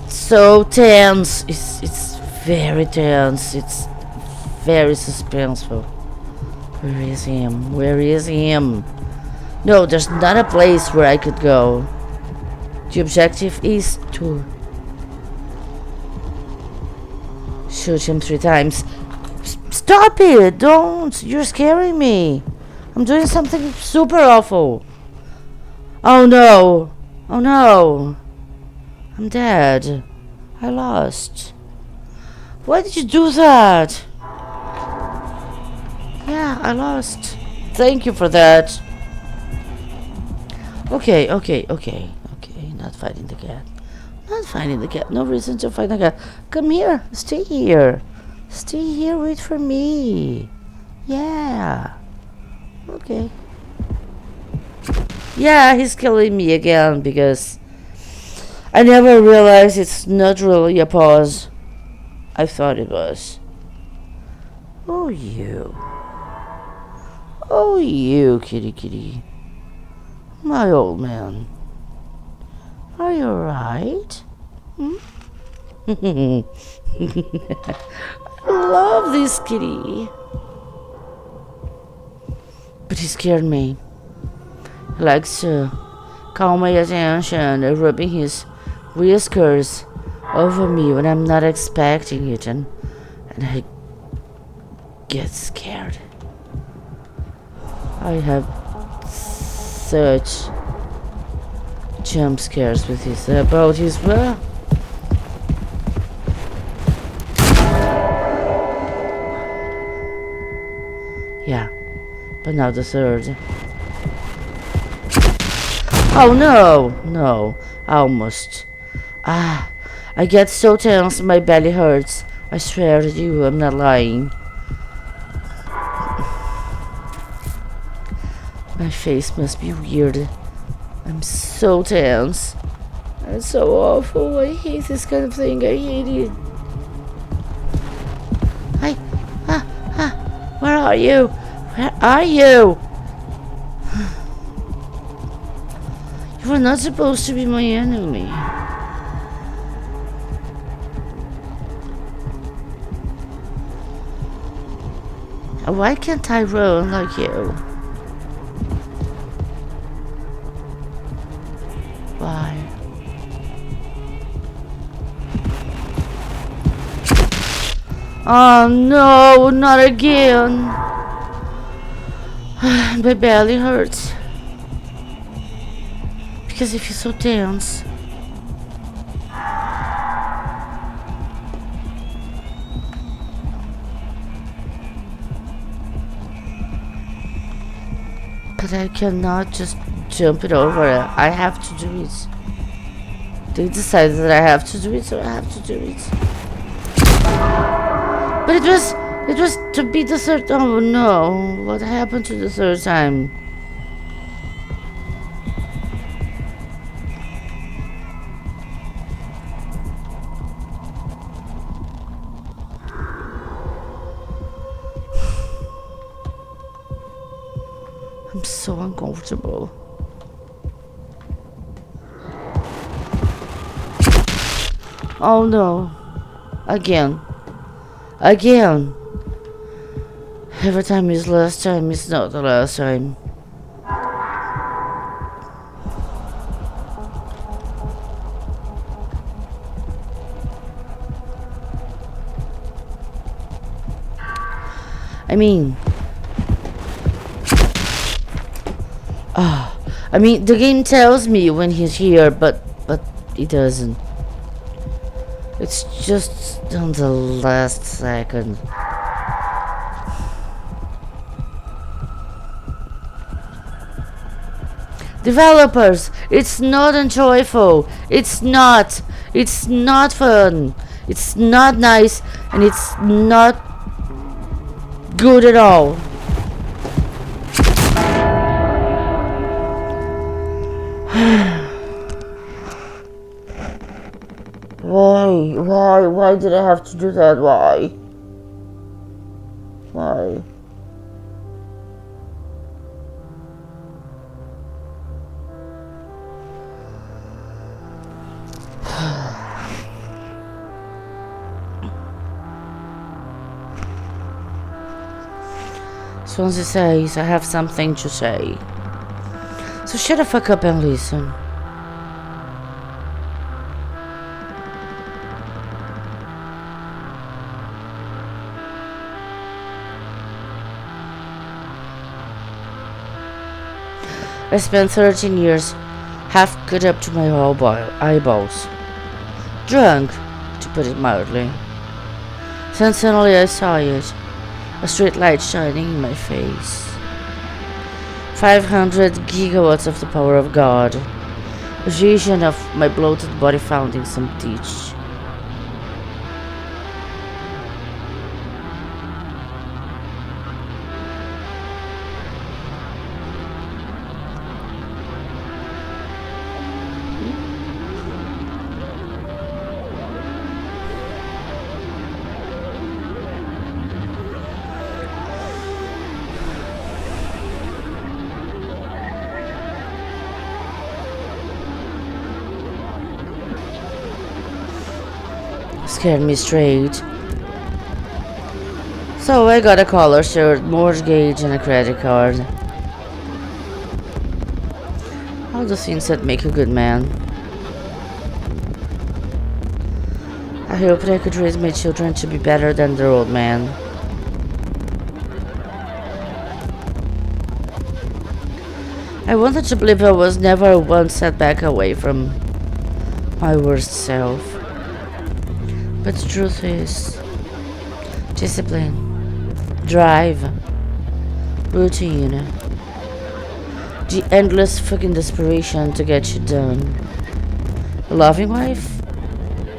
Speaker 1: So tense. It's very tense. It's very suspenseful. Where is him? Where is him? No, there's not a place where I could go. The objective is to shoot him 3 times. Stop it! Don't! You're scaring me. I'm doing something super awful. Oh no! Oh no! I'm dead. I lost. Why did you do that? Yeah, I lost. Thank you for that. Okay. Not fighting the cat. Not fighting the cat. No reason to fight the cat. Come here. Stay here. Stay here. Wait for me. Yeah. Okay. Yeah, he's killing me again because I never realized it's not really a pause. I thought it was. Oh, you. Oh, you, kitty. My old man. Are you alright? Hmm? I love this kitty. But he scared me. He likes to call my attention, rubbing his whiskers over me when I'm not expecting it, and I get scared. I have such jump scares with his abilities. Well, yeah, but now the third. Oh no, almost. I get so tense, my belly hurts. I swear to you, I'm not lying. My face must be weird. I'm so tense. It's so awful. I hate this kind of thing. I hate it. Hi. Where are you? Where are you? You were not supposed to be my enemy. Why can't I run like you? Why? Oh no, not again. My belly hurts. Because I feel so tense. But I cannot just jump it over. I have to do it. They decided that I have to do it, so I have to do it. But it was to be the third. Oh no! What happened to the third time? I'm so uncomfortable. Oh no. Again. Every time is last time, it's not the last time. I mean, the game tells me when he's here, but it doesn't. It's just on the last second. Developers, it's not enjoyable. It's not. It's not fun. It's not nice, and it's not good at all. Why did I have to do that? Why? Swansea says I have something to say. So shut the fuck up and listen. I spent 13 years half cut up to my eyeballs. Drunk, to put it mildly. Then suddenly I saw it. A street light shining in my face. 500 gigawatts of the power of God. A vision of my bloated body found in some ditch. Scared me straight. So I got a collar shirt, mortgage, and a credit card. All the things that make a good man. I hoped I could raise my children to be better than their old man. I wanted to believe I was never one setback away from my worst self. But the truth is, discipline, drive, routine, the endless fucking desperation to get you done. A loving wife,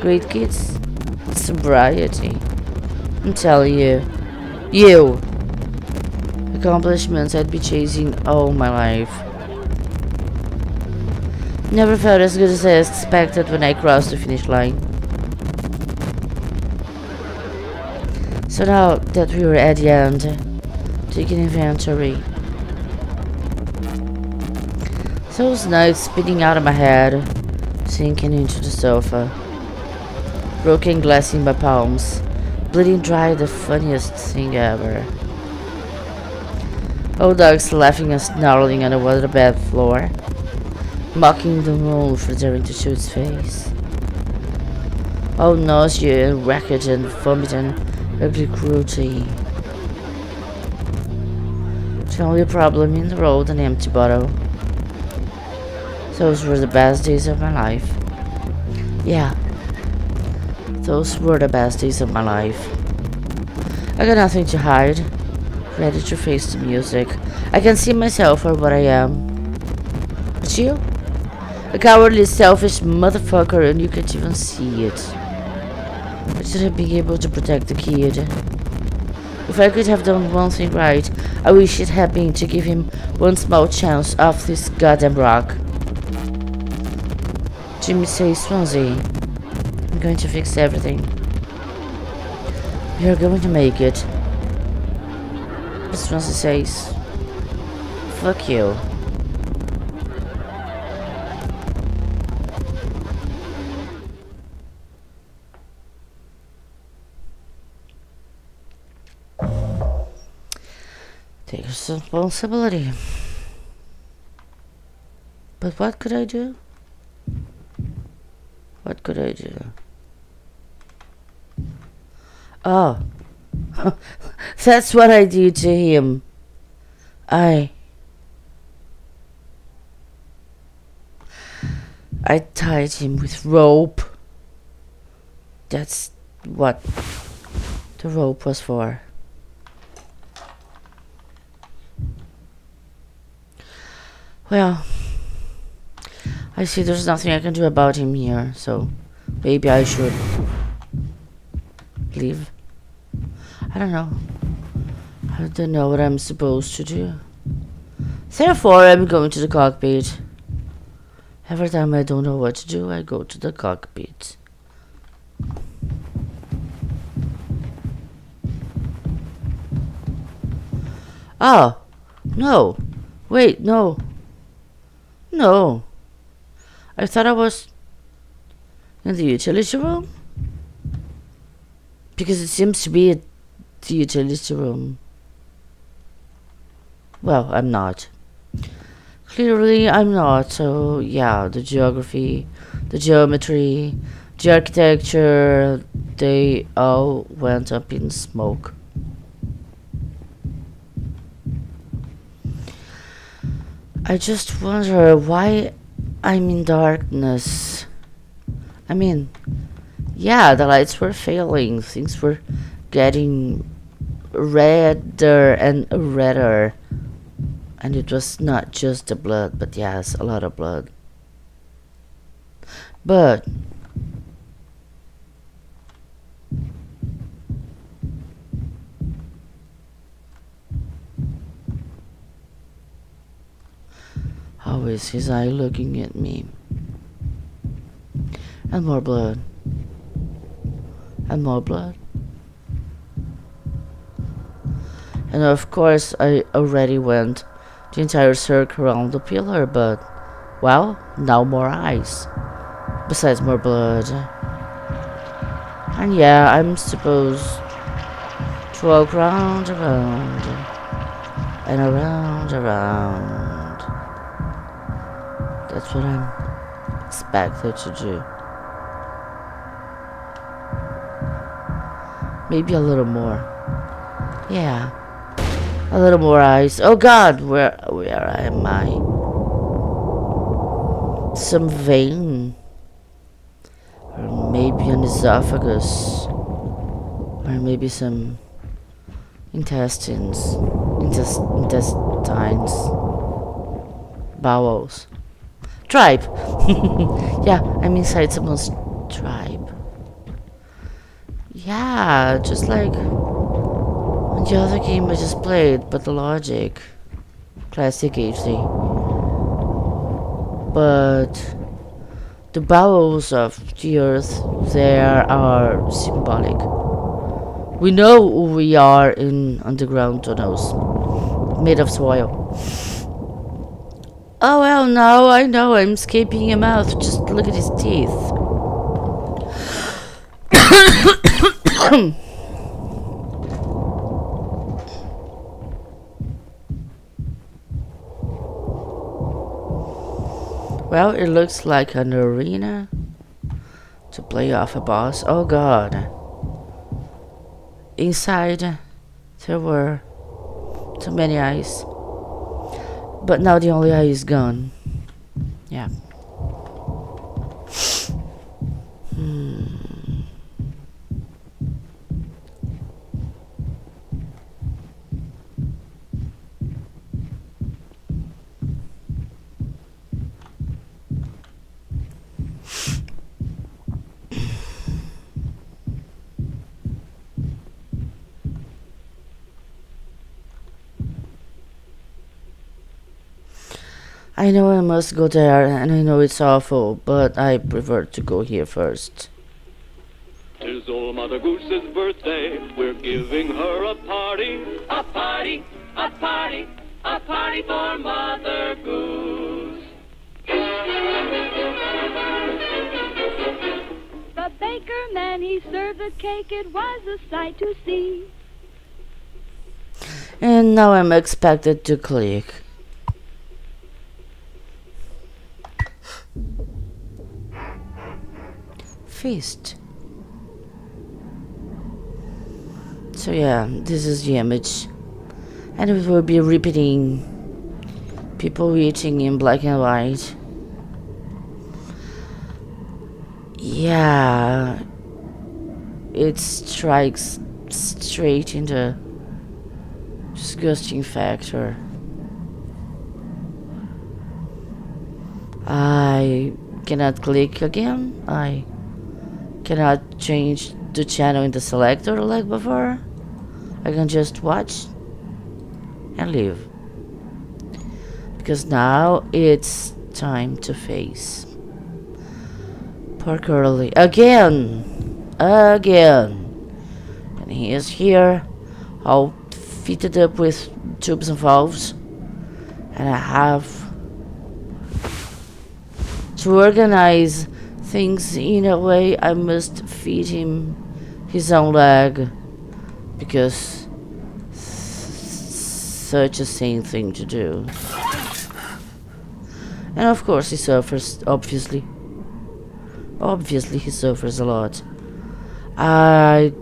Speaker 1: great kids, sobriety. I'm telling you, accomplishments I'd be chasing all my life. Never felt as good as I expected when I crossed the finish line. So now that we were at the end, taking inventory. Those nights spinning out of my head, sinking into the sofa. Broken glass in my palms, bleeding dry, the funniest thing ever. Old dogs laughing and snarling on the waterbed floor, mocking the moon for daring to show its face. All nausea and wreckage and vomit and ugly cruelty. The only problem in the road, an empty bottle. Those were the best days of my life. Yeah, those were the best days of my life. I got nothing to hide, ready to face the music. I can see myself for what I am. But you? A cowardly, selfish motherfucker, and you can't even see it. I shouldn't be able to protect the kid. If I could have done one thing right, I wish it had been to give him one small chance off this goddamn rock. Jimmy says, Swansea, I'm going to fix everything. You're going to make it. But Swansea says, fuck you. Take responsibility. But what could I do? What could I do? Oh. That's what I did to him. I tied him with rope. That's what the rope was for. Well, I see there's nothing I can do about him here, so maybe I should leave. I don't know. I don't know what I'm supposed to do. Therefore, I'm going to the cockpit. Every time I don't know what to do, I go to the cockpit. Oh, no. Wait, no. No. I thought I was in the utility room. Because it seems to be the utility room. Well, I'm not. Clearly, I'm not. So, yeah, the geography, the geometry, the architecture, they all went up in smoke. I just wonder why I'm in darkness. I mean, yeah, the lights were failing. Things were getting redder and redder. And it was not just the blood, but yes, a lot of blood. But how is his eye looking at me? And more blood. And more blood. And of course, I already went the entire circle around the pillar, but, well, now more eyes. Besides more blood. And yeah, I'm supposed to walk round, around, and around, around. That's what I'm expected to do. Maybe a little more. Yeah. A little more eyes. Oh God, where am I? Some vein. Or maybe an esophagus. Or maybe some intestines. Intestines. Bowels. Tribe. Yeah, I'm inside someone's tribe. Yeah, just like the other game I just played, but the logic. Classic HD. But The bowels of the earth there are symbolic. We know we are in underground tunnels made of soil. Oh well, now I know I'm escaping your mouth. Just look at his teeth. Well, it looks like an arena to play off a boss. Oh god. Inside, there were too many eyes. But now the only eye is gone. Yeah. I know I must go there, and I know it's awful, but I prefer to go here first.
Speaker 2: 'Tis old Mother Goose's birthday, we're giving her a party. A party, a party, a party for Mother Goose.
Speaker 3: The baker man, he served the cake, it was a sight to see.
Speaker 1: And now I'm expected to click. Feast. So yeah, this is the image. And it will be repeating. People eating in black and white. Yeah. It strikes straight in the disgusting factor. I cannot click again. I cannot change the channel in the selector like before. I can just watch and leave. Because now it's time to face poor Curly again. And he is here, all fitted up with tubes and valves. And I have to organize things in a way. I must feed him his own leg, because such a sane thing to do. And of course he suffers, obviously he suffers a lot. I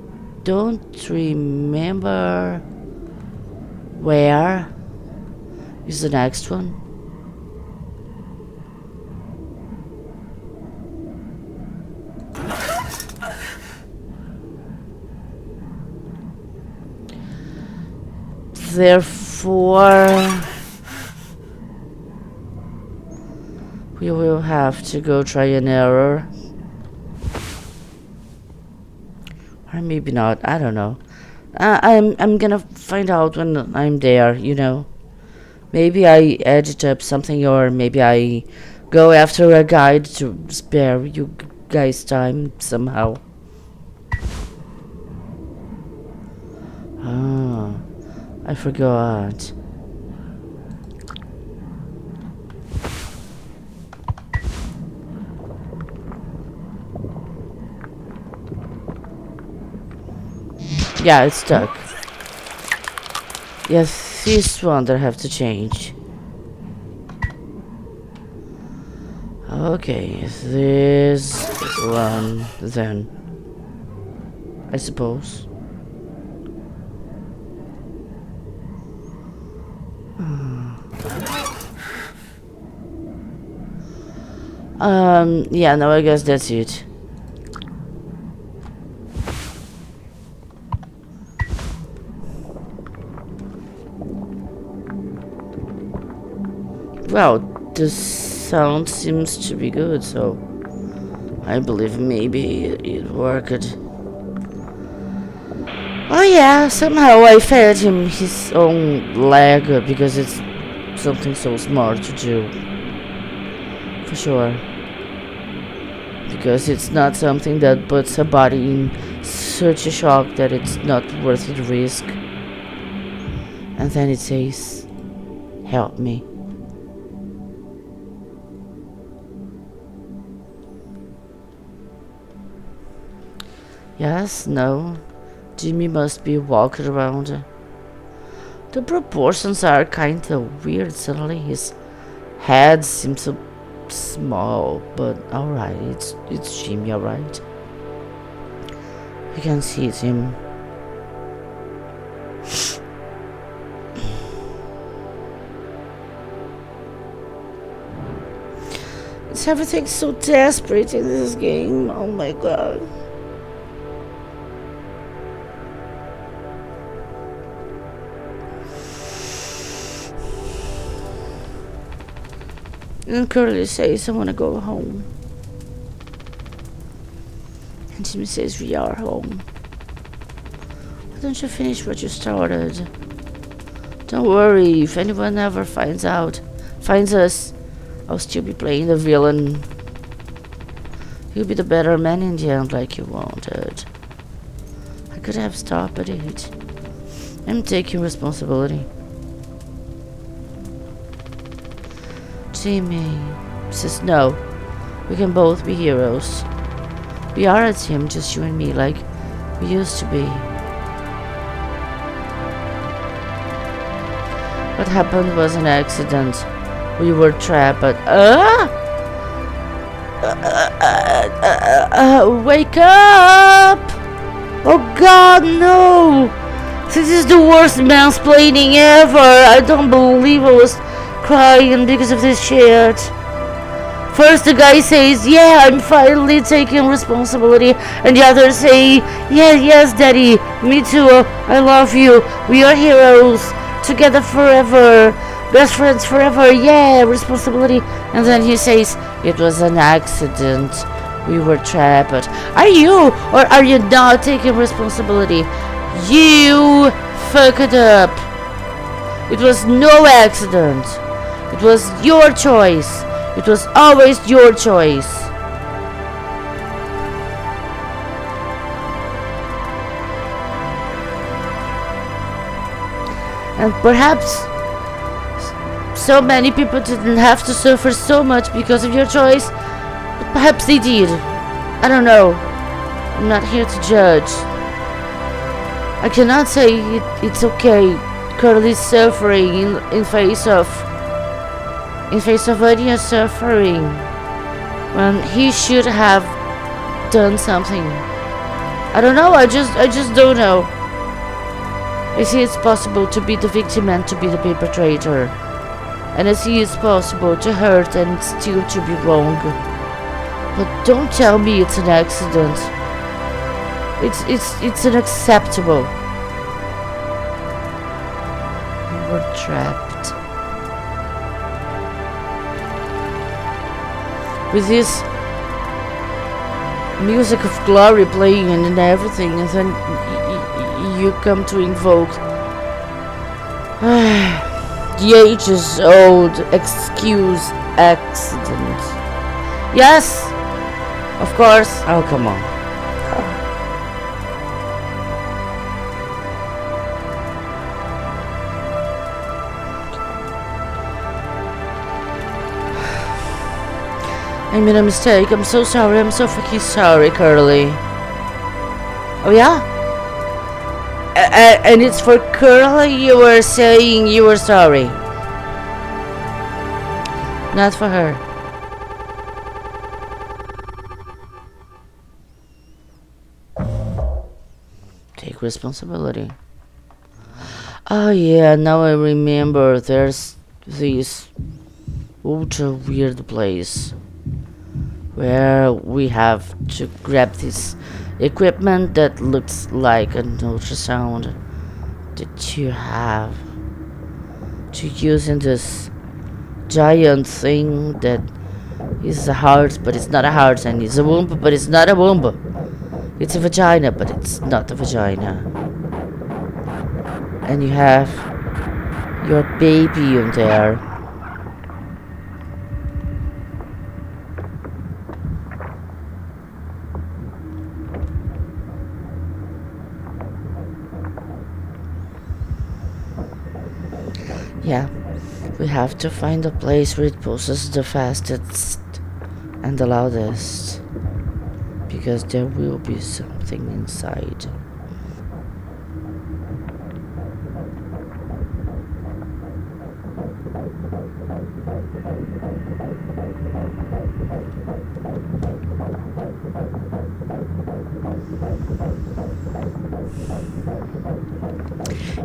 Speaker 1: don't remember where is the next one. Therefore, we will have to go try an error. Or maybe not, I don't know. I'm gonna find out when I'm there, you know. Maybe I edit up something, or maybe I go after a guide to spare you guys time somehow. Oh, I forgot. Yeah, it's stuck. Yes, this one that I have to change. Okay, this one then, I suppose. Yeah, no, I guess that's it. Well, the sound seems to be good, so I believe maybe it worked. Oh yeah, somehow I fed him his own leg, because it's something so smart to do. For sure. because it's not something that puts a body in such a shock that it's not worth the risk. And then it says, help me. Yes, no. Jimmy must be walking around. The proportions are kinda weird. Suddenly his head seems so small, but alright, it's Jimmy, alright. You can see it's him. It's everything so desperate in this game. Oh my god. And Curly says, I want to go home. And Jimmy says, we are home. Why don't you finish what you started? Don't worry, if anyone ever finds us, I'll still be playing the villain. You'll be the better man in the end, like you wanted. I could have stopped it. I'm taking responsibility. Jimmy says, no, we can both be heroes. We are a team, just you and me, like we used to be. What happened was an accident. We were trapped, but wake up! Oh god, no! This is the worst mansplaining ever. I don't believe I was crying because of this shit. First the guy says, yeah, I'm finally taking responsibility, and the others say, yes daddy, me too, I love you, we are heroes, together forever, best friends forever, yeah, responsibility. And then he says, it was an accident, we were trapped. Are you or are you not taking responsibility? You fucked it up. It was no accident. It was your choice. It was always your choice. And perhaps so many people didn't have to suffer so much because of your choice, but perhaps they did. I don't know. I'm not here to judge. I cannot say it's okay. Curly's suffering in face of Anya's suffering when he should have done something. I don't know. I just don't know. I see it's possible to be the victim and to be the perpetrator, and I see it's possible to hurt and still to be wrong. But don't tell me it's an accident. It's unacceptable. We were trapped. With this music of glory playing and everything, and then you come to invoke the ages-old excuse accident. Yes, of course. Oh, come on. I made a mistake. I'm so sorry. I'm so fucking sorry, Curly. Oh yeah? And it's for Curly you were saying you were sorry. Not for her. Take responsibility. Oh yeah, now I remember. There's this ultra weird place where we have to grab this equipment that looks like an ultrasound that you have to use in this giant thing that is a heart, but it's not a heart, and it's a womb, but it's not a womb. It's a vagina, but it's not a vagina. And you have your baby in there. Yeah, we have to find a place where it pulses the fastest and the loudest, because there will be something inside.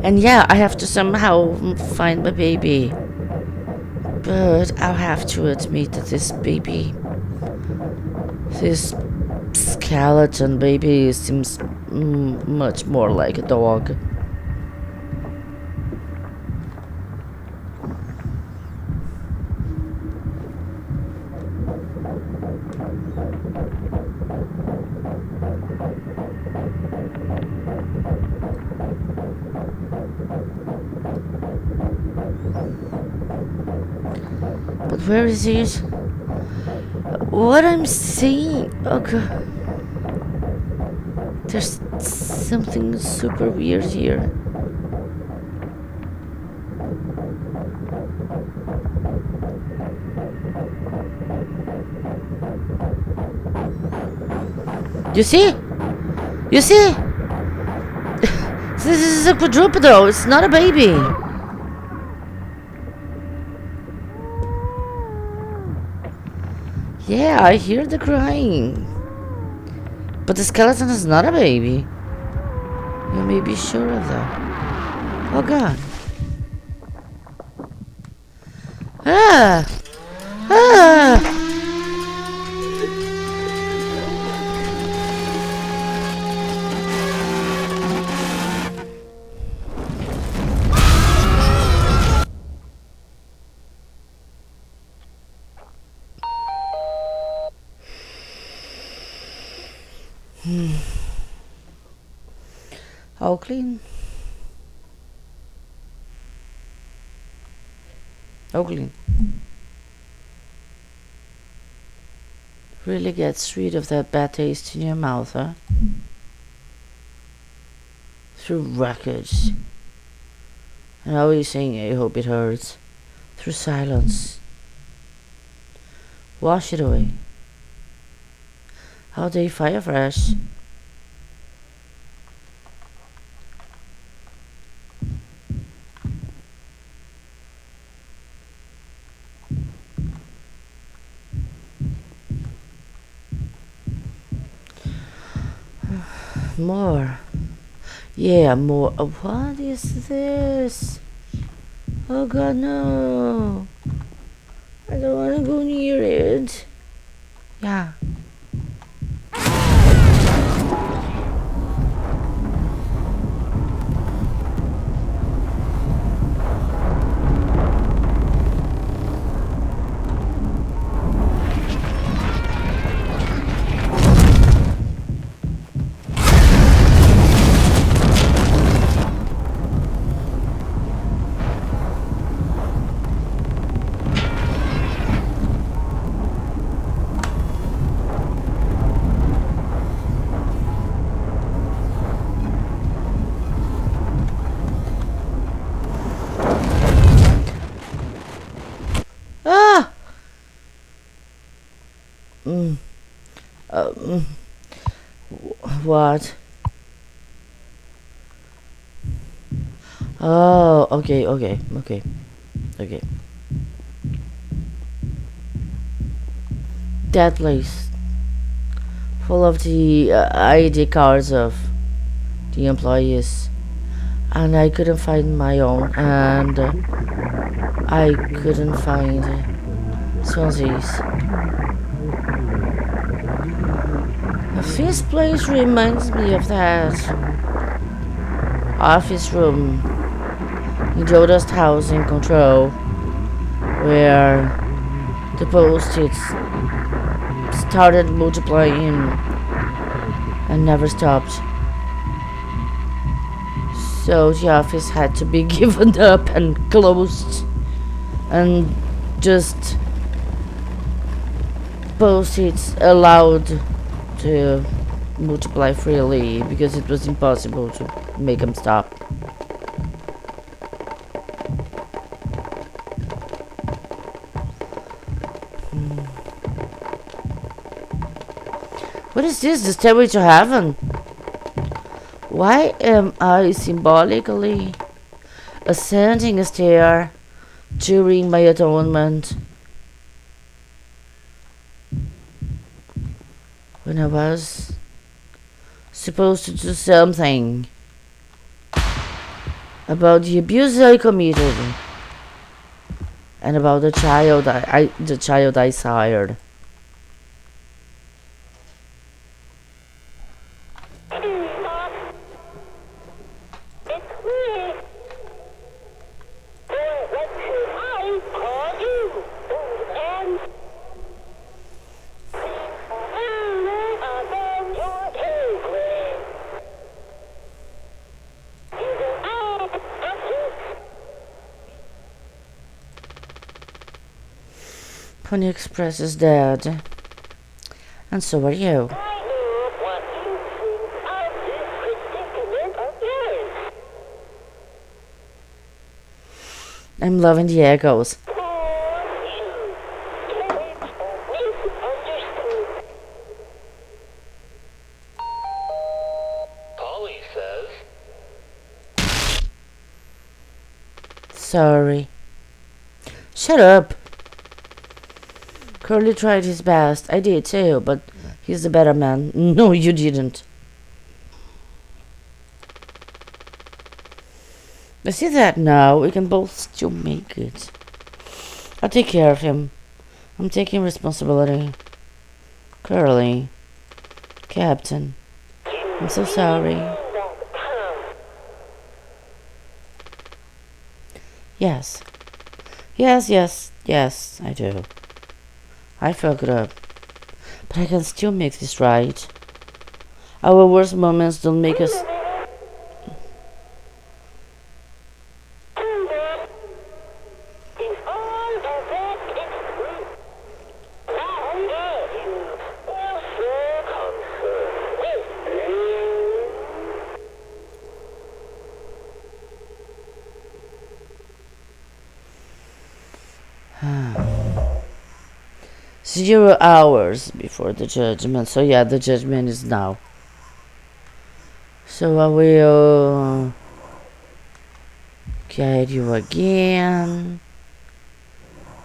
Speaker 1: And yeah, I have to somehow find my baby. But I'll have to admit that this skeleton baby seems much more like a dog. But where is it? What I'm seeing? Oh god. There's something super weird here. You see? You see? This is a quadrupedal, it's not a baby. Yeah, I hear the crying. But the skeleton is not a baby. You may be sure of that. Oh god. Ah! Ah! All clean. All clean. Really gets rid of that bad taste in your mouth, huh? Through records. And always saying, I hope it hurts. Through silence. Wash it away. All day fire fresh. More. Yeah, more. What is this? Oh god, no. I don't want to go near it. Yeah. Ah! What? Oh, okay. That place, full of the ID cards of the employees, and I couldn't find my own, and I couldn't find Swansea's. This place reminds me of that office room in Joda's house in Control, where the post-its started multiplying and never stopped. So the office had to be given up and closed, and just post-its allowed to multiply freely because it was impossible to make them stop. What is this? The stairway to heaven? Why am I symbolically ascending a stair during my atonement when I was supposed to do something about the abuse I committed and about the child I sired? Pony Express is dead, and so are you. I'm loving the echoes.
Speaker 2: Polly says.
Speaker 1: Sorry. Shut up. Curly tried his best. I did too, but he's the better man. No, you didn't. I see that now. We can both still make it. I'll take care of him. I'm taking responsibility. Curly. Captain. I'm so sorry. Yes. Yes, I do. I fucked up. But I can still make this right. Our worst moments don't make us... Zero hours before the judgment. So yeah, the judgment is now. So I will guide you again.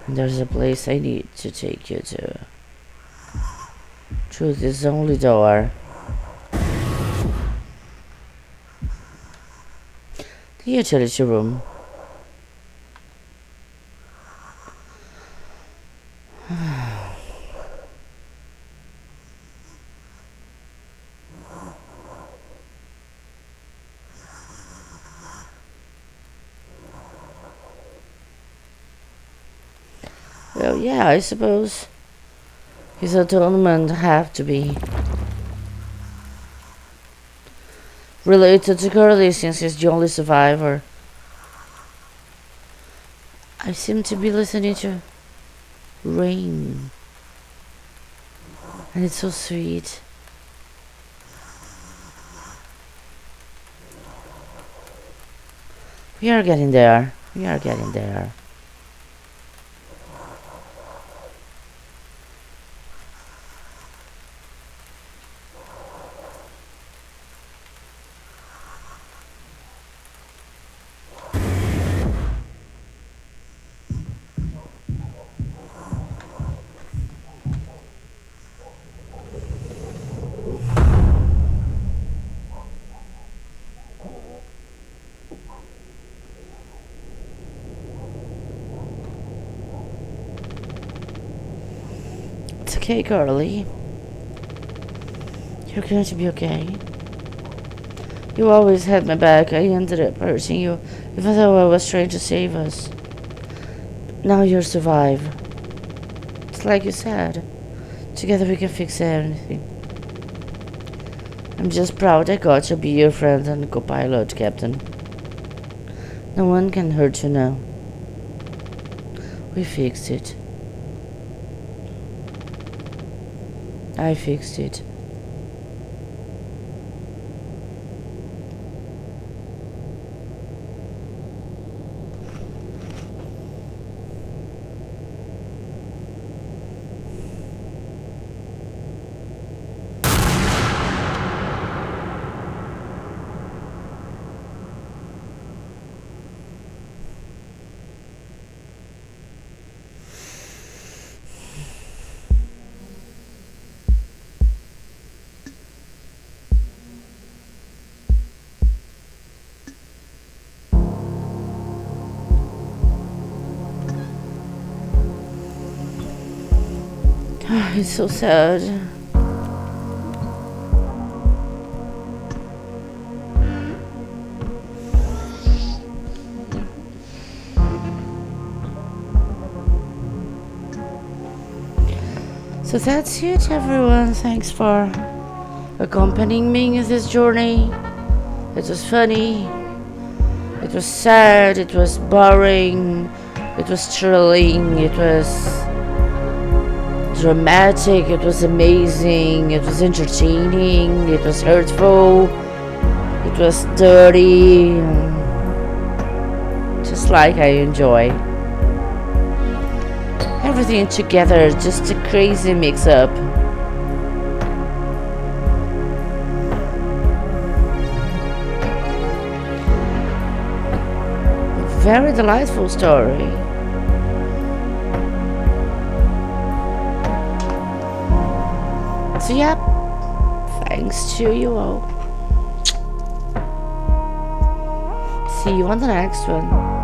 Speaker 1: And there's a place I need to take you to. Through this only door. The utility room. Well, yeah, I suppose his atonement have to be related to Curly since he's the only survivor. I seem to be listening to rain, and it's so sweet. We are getting there. It's okay, Curly. You're going to be okay. You always had my back. I ended up hurting you, even though I was trying to save us. Now you'll survive. It's like you said. Together we can fix anything. I'm just proud I got to be your friend and co-pilot, Captain. No one can hurt you now. We fixed it. I fixed it. It's so sad. So that's it, everyone. Thanks for accompanying me in this journey. It was funny. It was sad. It was boring. It was thrilling. It was dramatic. It was amazing. It was entertaining. It was hurtful. It was dirty. Just like I enjoy. Everything together, just a crazy mix-up. A very delightful story. So yeah, thanks to you all. See you on the next one.